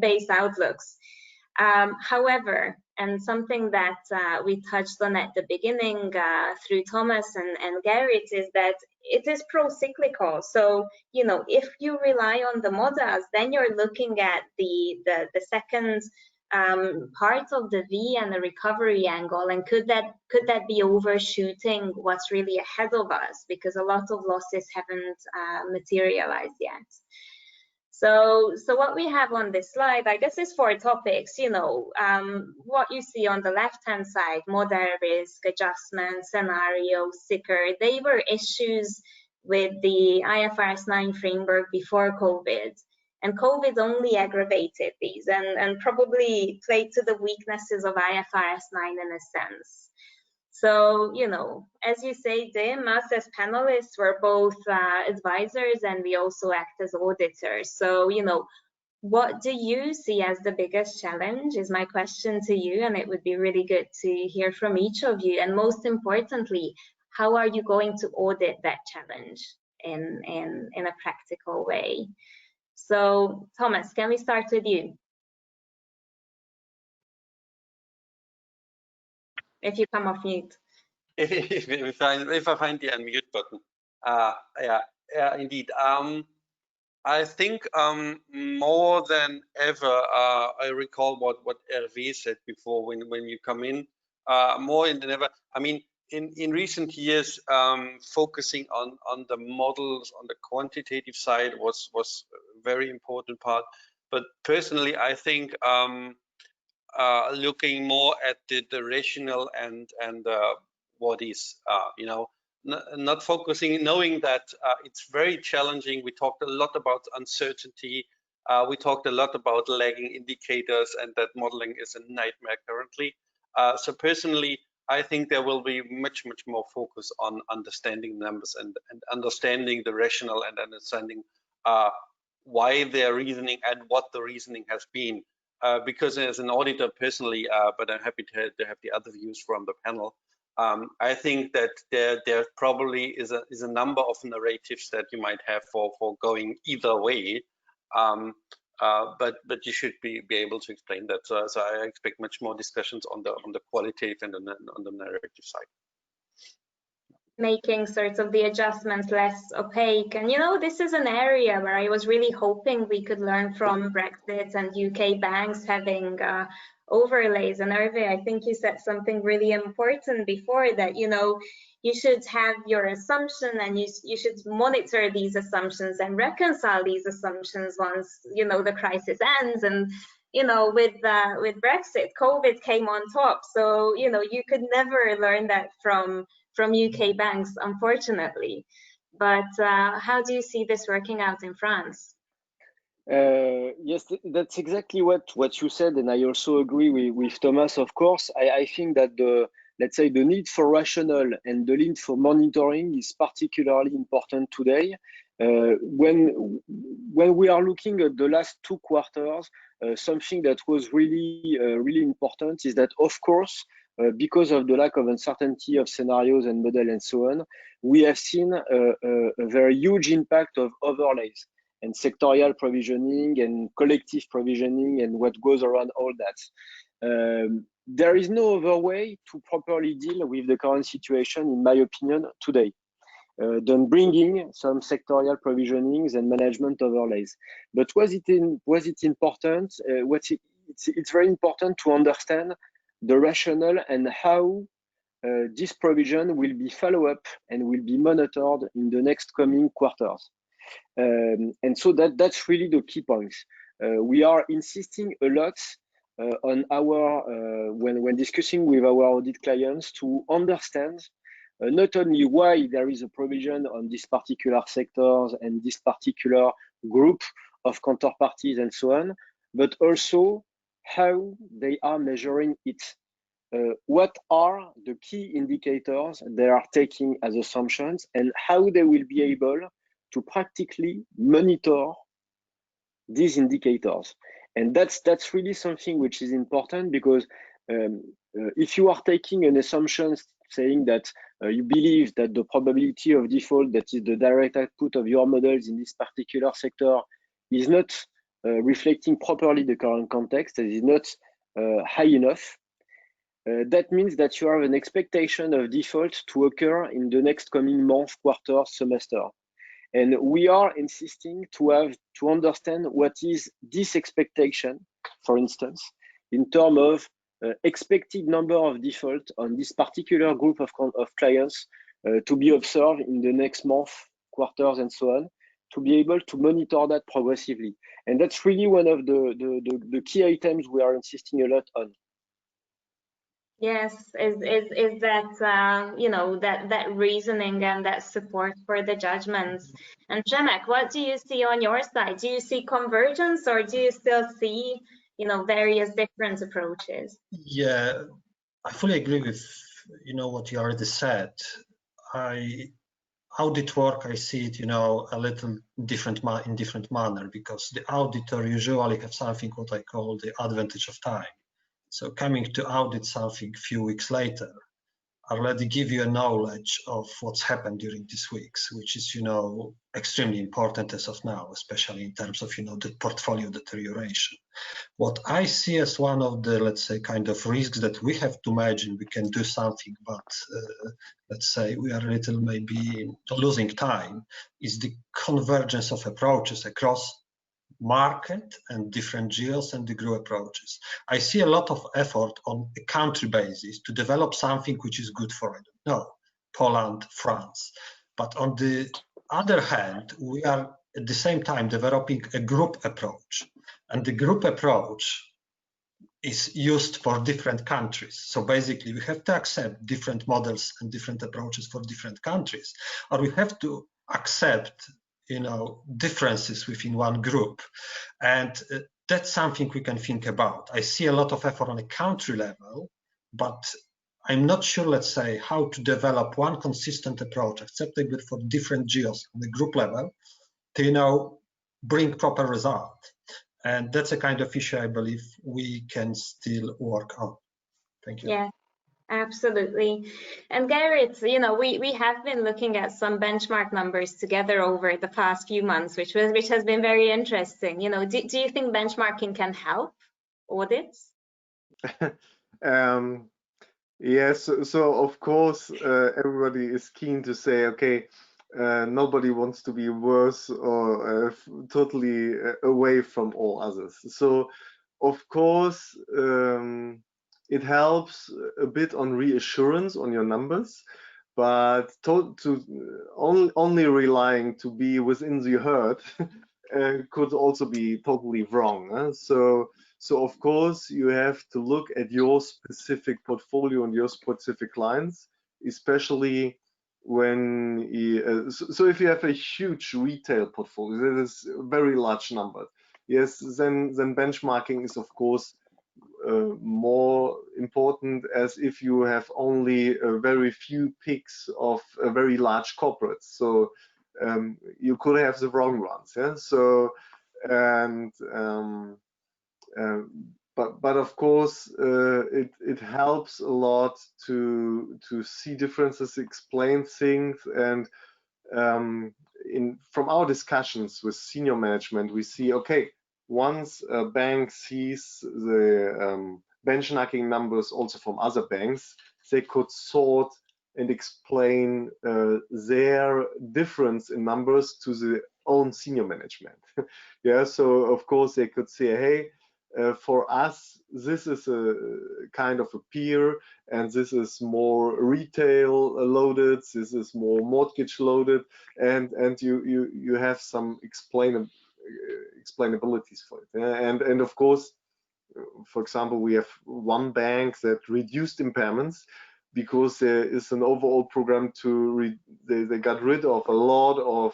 Speaker 6: base outlooks. However, and something that we touched on at the beginning through Thomas and Garrett, is that it is pro-cyclical. So, you know, if you rely on the models, then you're looking at the second part of the V and the recovery angle, and could that be overshooting what's really ahead of us, because a lot of losses haven't materialized yet. So what we have on this slide, I guess, is 4 topics. You know, what you see on the left-hand side, model risk, adjustment, scenario, sticker, they were issues with the IFRS 9 framework before COVID. And COVID only aggravated these and probably played to the weaknesses of IFRS 9 in a sense. So, you know, as you say, Dim, us as panelists, we're both advisors and we also act as auditors. So, you know, what do you see as the biggest challenge is my question to you, and it would be really good to hear from each of you. And most importantly, how are you going to audit that challenge in a practical way? So, Thomas, can we start with you? If you come off mute.
Speaker 2: If I find the unmute button. Yeah, indeed. I think more than ever, I recall what Hervé said before when you come in, more than ever. I mean, in recent years, focusing on the models, on the quantitative side was a very important part. But personally, I think looking more at the rational and what is, you know, not focusing, knowing that it's very challenging. We talked a lot about uncertainty. We talked a lot about lagging indicators, and that modeling is a nightmare currently. So personally, I think there will be much more focus on understanding numbers and understanding the rationale and understanding why they're reasoning and what the reasoning has been because as an auditor personally, but I'm happy to have the other views from the panel. I think that there probably is a number of narratives that you might have for going either way, but you should be able to explain that. So I expect much more discussions on the qualitative and on the narrative side.
Speaker 6: Making sorts of the adjustments less opaque. And, you know, this is an area where I was really hoping we could learn from Brexit and UK banks having overlays. And Hervé, I think you said something really important before, that, you know, you should have your assumption and you should monitor these assumptions and reconcile these assumptions once, you know, the crisis ends. And, you know, with Brexit, COVID came on top. So, you know, you could never learn that from UK banks, unfortunately. But how do you see this working out in France?
Speaker 3: Yes, that's exactly what you said, and I also agree with Thomas. Of course, I think that let's say the need for rationale and the need for monitoring is particularly important today. When we are looking at the last 2 quarters, something that was really important is that, of course, because of the lack of uncertainty of scenarios and model and so on, we have seen a very huge impact of overlays and sectorial provisioning and collective provisioning and what goes around all that. There is no other way to properly deal with the current situation, in my opinion, today, than bringing some sectorial provisionings and management overlays. But was it important? It's very important to understand the rationale and how this provision will be followed up and will be monitored in the next coming quarters. And so that's really the key points. We are insisting a lot on our when discussing with our audit clients to understand not only why there is a provision on this particular sectors and this particular group of counterparties and so on, but also how they are measuring it. What are the key indicators they are taking as assumptions, and how they will be able to practically monitor these indicators. And that's really something which is important, because if you are taking an assumption saying that you believe that the probability of default, that is the direct output of your models in this particular sector, is not reflecting properly the current context, it is not high enough, that means that you have an expectation of default to occur in the next coming month, quarter, semester. And we are insisting to understand what is this expectation, for instance, in terms of expected number of default on this particular group of clients to be observed in the next month, quarters, and so on, to be able to monitor that progressively. And that's really one of the key items we are insisting a lot on.
Speaker 6: Yes, is that you know, that reasoning and that support for the judgments. And Przemek, what do you see on your side? Do you see convergence, or do you still see, you know, various different approaches?
Speaker 4: Yeah, I fully agree with, you know, what you already said. Audit work, I see it, you know, a little different in different manner, because the auditor usually have something what I call the advantage of time. So coming to audit something a few weeks later, already give you a knowledge of what's happened during these weeks, which is, you know, extremely important as of now, especially in terms of, you know, the portfolio deterioration. What I see as one of the, let's say, kind of risks that we have to imagine we can do something, but let's say we are a little maybe losing time, is the convergence of approaches across market and different geos and the group approaches. I see a lot of effort on a country basis to develop something which is good for, I don't know, Poland, France. But on the other hand, we are at the same time developing a group approach. And the group approach is used for different countries. So basically, we have to accept different models and different approaches for different countries, or we have to accept, you know, differences within one group. And that's something we can think about. I see a lot of effort on a country level, but I'm not sure, let's say, how to develop one consistent approach acceptable for different geos on the group level to, you know, bring proper result. And that's a kind of issue I believe we can still work on. Thank you.
Speaker 6: Yeah, absolutely. And Garrett, you know, we have been looking at some benchmark numbers together over the past few months, which has been very interesting. You know, do you think benchmarking can help audits?
Speaker 5: Yes, so of course everybody is keen to say, okay, nobody wants to be worse or totally away from all others. So of course it helps a bit on reassurance on your numbers, but only relying to be within the herd could also be totally wrong. Huh? So of course you have to look at your specific portfolio and your specific clients, especially when so if you have a huge retail portfolio, that is a very large number. Yes, then benchmarking is of course more important, as if you have only a very few picks of a very large corporates. So you could have the wrong ones. Yeah. So and but of course it helps a lot to see differences, explain things, and from our discussions with senior management, we see, okay, once a bank sees the benchmarking numbers also from other banks, they could sort and explain their difference in numbers to the own senior management. Yeah, so of course they could say, hey, for us, this is a kind of a peer, and this is more retail loaded, this is more mortgage loaded, and you have some explainabilities for it. And of course, for example, we have one bank that reduced impairments because there is an overall program to they got rid of a lot of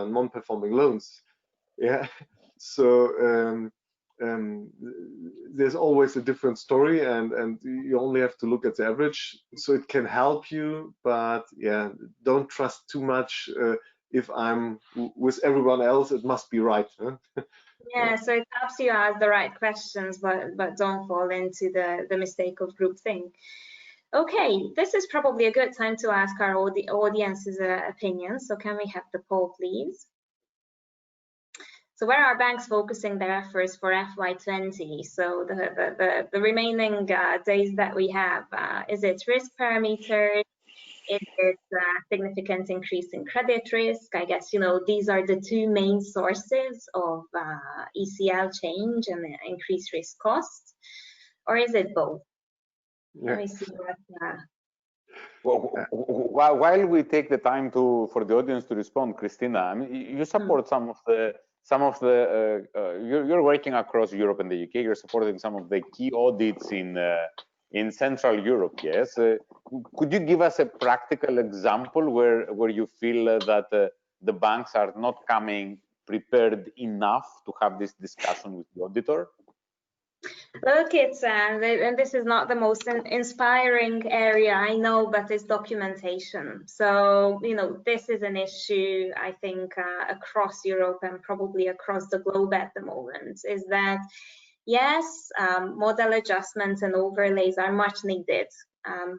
Speaker 5: non-performing loans. Yeah, so there's always a different story, and you only have to look at the average. So it can help you, but yeah, don't trust too much. If I'm with everyone else, it must be right. Huh?
Speaker 6: Yeah, so it helps you ask the right questions, but don't fall into the mistake of groupthink. Okay, this is probably a good time to ask our audience's opinions. So can we have the poll, please? So where are banks focusing their efforts for FY20? So the remaining days that we have, is it risk parameters? Is it significant increase in credit risk? I guess, you know, these are the two main sources of ECL change and increased risk costs. Or is it both?
Speaker 5: Yeah.
Speaker 6: Let me see what.
Speaker 1: While we take the time for the audience to respond, Christina, I mean, you support some of the you're working across Europe and the UK. You're supporting some of the key audits in Central Europe. Yes, could you give us a practical example where you feel that the banks are not coming prepared enough to have this discussion with the auditor?
Speaker 6: Look, it's and this is not the most inspiring area, I know, but it's documentation. So, you know, this is an issue, I think, across Europe and probably across the globe at the moment, is that, yes, model adjustments and overlays are much needed.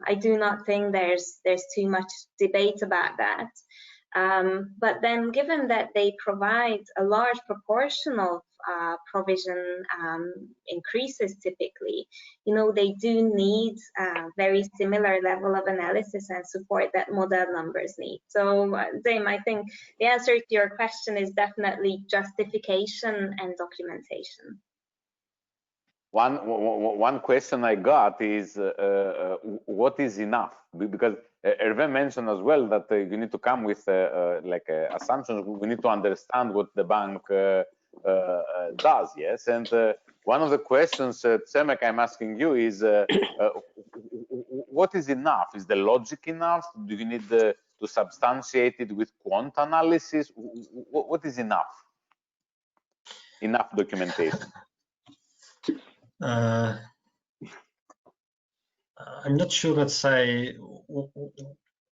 Speaker 6: I do not think there's too much debate about that. But then, given that they provide a large proportion of provision increases typically, you know, they do need a very similar level of analysis and support that model numbers need. So, Dame, I think the answer to your question is definitely justification and documentation.
Speaker 1: One question I got is what is enough? Because Hervé mentioned as well that you need to come with assumptions. We need to understand what the bank does. Yes, and one of the questions, Przemek, I'm asking you is what is enough? Is the logic enough? Do you need to substantiate it with quant analysis? What is enough? Enough documentation.
Speaker 4: I'm not sure, let's say,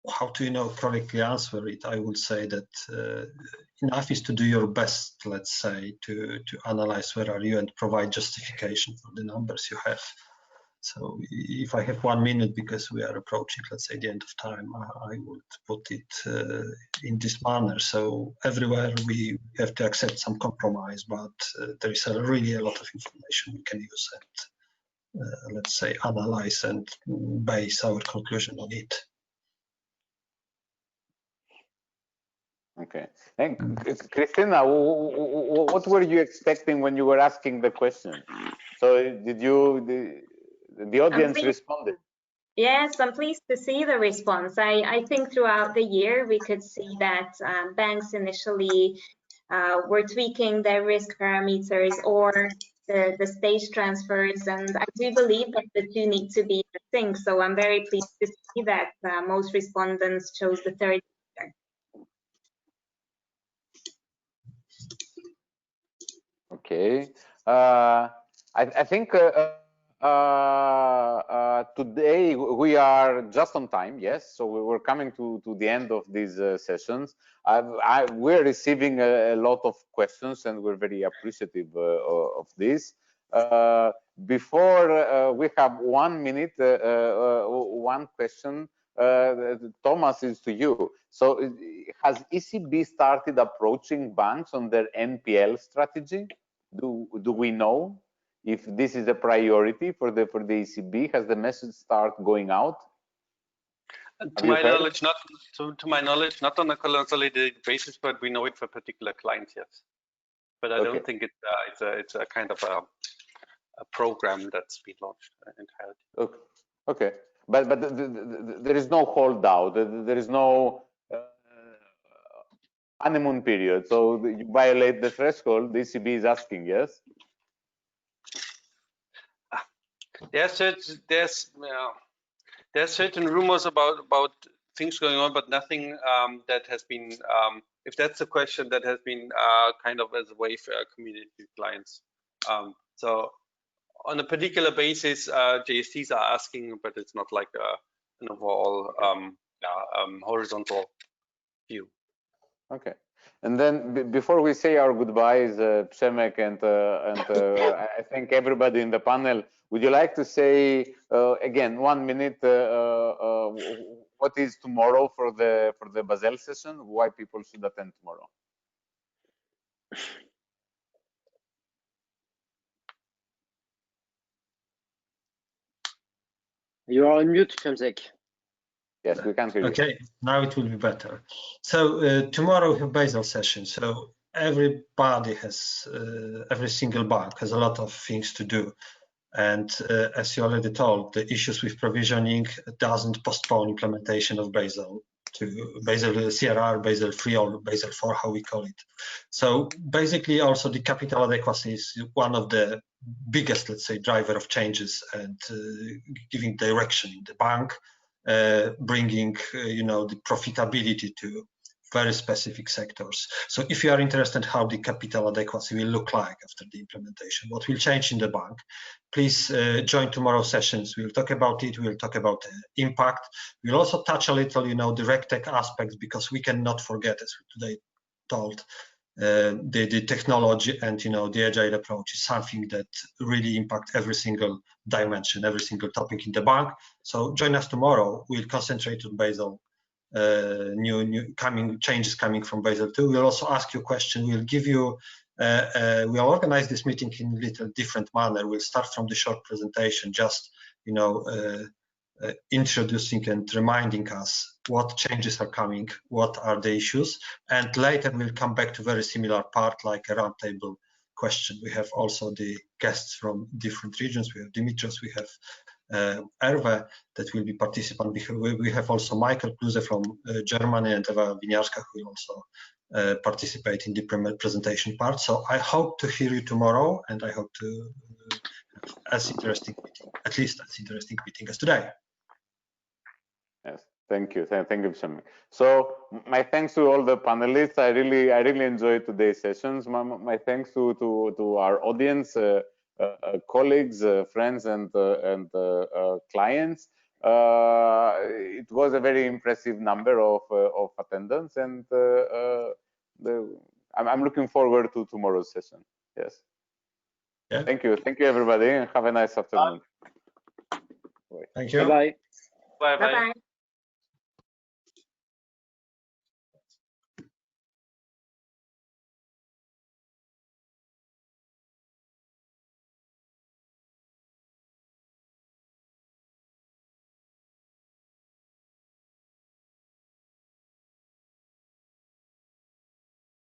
Speaker 4: how to correctly answer it, I would say that enough is to do your best, let's say, to analyze where are you and provide justification for the numbers you have. So if I have 1 minute, because we are approaching, let's say, the end of time, I would put it in this manner. So everywhere we have to accept some compromise, but there is really a lot of information we can use and let's say analyze and base our conclusion on it.
Speaker 1: Okay. And Christina, what were you expecting when you were asking the question? So did you, the audience responded?
Speaker 6: Yes, I'm pleased to see the response. I think throughout the year we could see that banks initially were tweaking their risk parameters or the stage transfers, and I do believe that the two need to be in sync. So I'm very pleased to see that most respondents chose the third.
Speaker 1: Okay. I think today we are just on time. Yes, so we're coming to the end of these sessions. We're receiving a lot of questions, and we're very appreciative of this. Before we have 1 minute, one question. Thomas, is to you. So has ECB started approaching banks on their NPL strategy? Do we know if this is a priority for the ECB? Has the message started going out?
Speaker 2: To my knowledge, not on a consolidated basis, but we know it for particular clients, yes. But I don't think it's a kind of a program that's been launched entirely.
Speaker 1: Okay. But there is no holdout. There is no honeymoon period. So you violate the threshold. The ECB is asking, yes.
Speaker 2: There's certain rumors about things going on, but nothing that has been. If that's a question that has been kind of as a way for community clients. So on a particular basis, JSTs are asking, but it's not like an overall horizontal view.
Speaker 1: Okay. And then before we say our goodbyes, Przemek and I think everybody in the panel, would you like to say again 1 minute what is tomorrow for the Basel session? Why people should attend tomorrow?
Speaker 3: You are on mute, Przemek.
Speaker 1: Yes, we can hear you.
Speaker 4: Okay, now it will be better. So tomorrow we have Basel session. So everybody has, every single bank has a lot of things to do. And as you already told, the issues with provisioning doesn't postpone implementation of Basel to Basel CRR, Basel 3 or Basel 4, how we call it. So basically also the capital adequacy is one of the biggest, let's say, driver of changes and giving direction in the bank, bringing, the profitability to very specific sectors. So if you are interested how the capital adequacy will look like after the implementation, what will change in the bank, please join tomorrow's sessions. We'll talk about it. We'll talk about impact. We'll also touch a little, the RegTech aspects, because we cannot forget, as we today told, the technology and, the agile approach is something that really impact every single dimension, every single topic in the bank. So join us tomorrow. We'll concentrate on Basel. New changes coming from Basel 2. We'll also ask you a question. We'll give you, we'll organize this meeting in a little different manner. We'll start from the short presentation, just, introducing and reminding us what changes are coming, what are the issues, and later we'll come back to very similar part like a roundtable question. We have also the guests from different regions. We have Dimitros, we have Erwe that will be participant. We have also Michael Kluse from Germany and Eva Winiarska who will also participate in the presentation part. So I hope to hear you tomorrow, and I hope to have as interesting meeting, at least as interesting meeting as today.
Speaker 1: Yes, thank you, Przemek. So my thanks to all the panelists. I really enjoyed today's sessions. My thanks to our audience. Colleagues, friends, and clients. it was a very impressive number of attendance, and I'm looking forward to tomorrow's session. Yes.
Speaker 4: Yeah.
Speaker 1: Thank you everybody, and have a nice afternoon.
Speaker 4: Thank you.
Speaker 3: Bye-bye.
Speaker 2: Bye-bye.
Speaker 6: Bye-bye.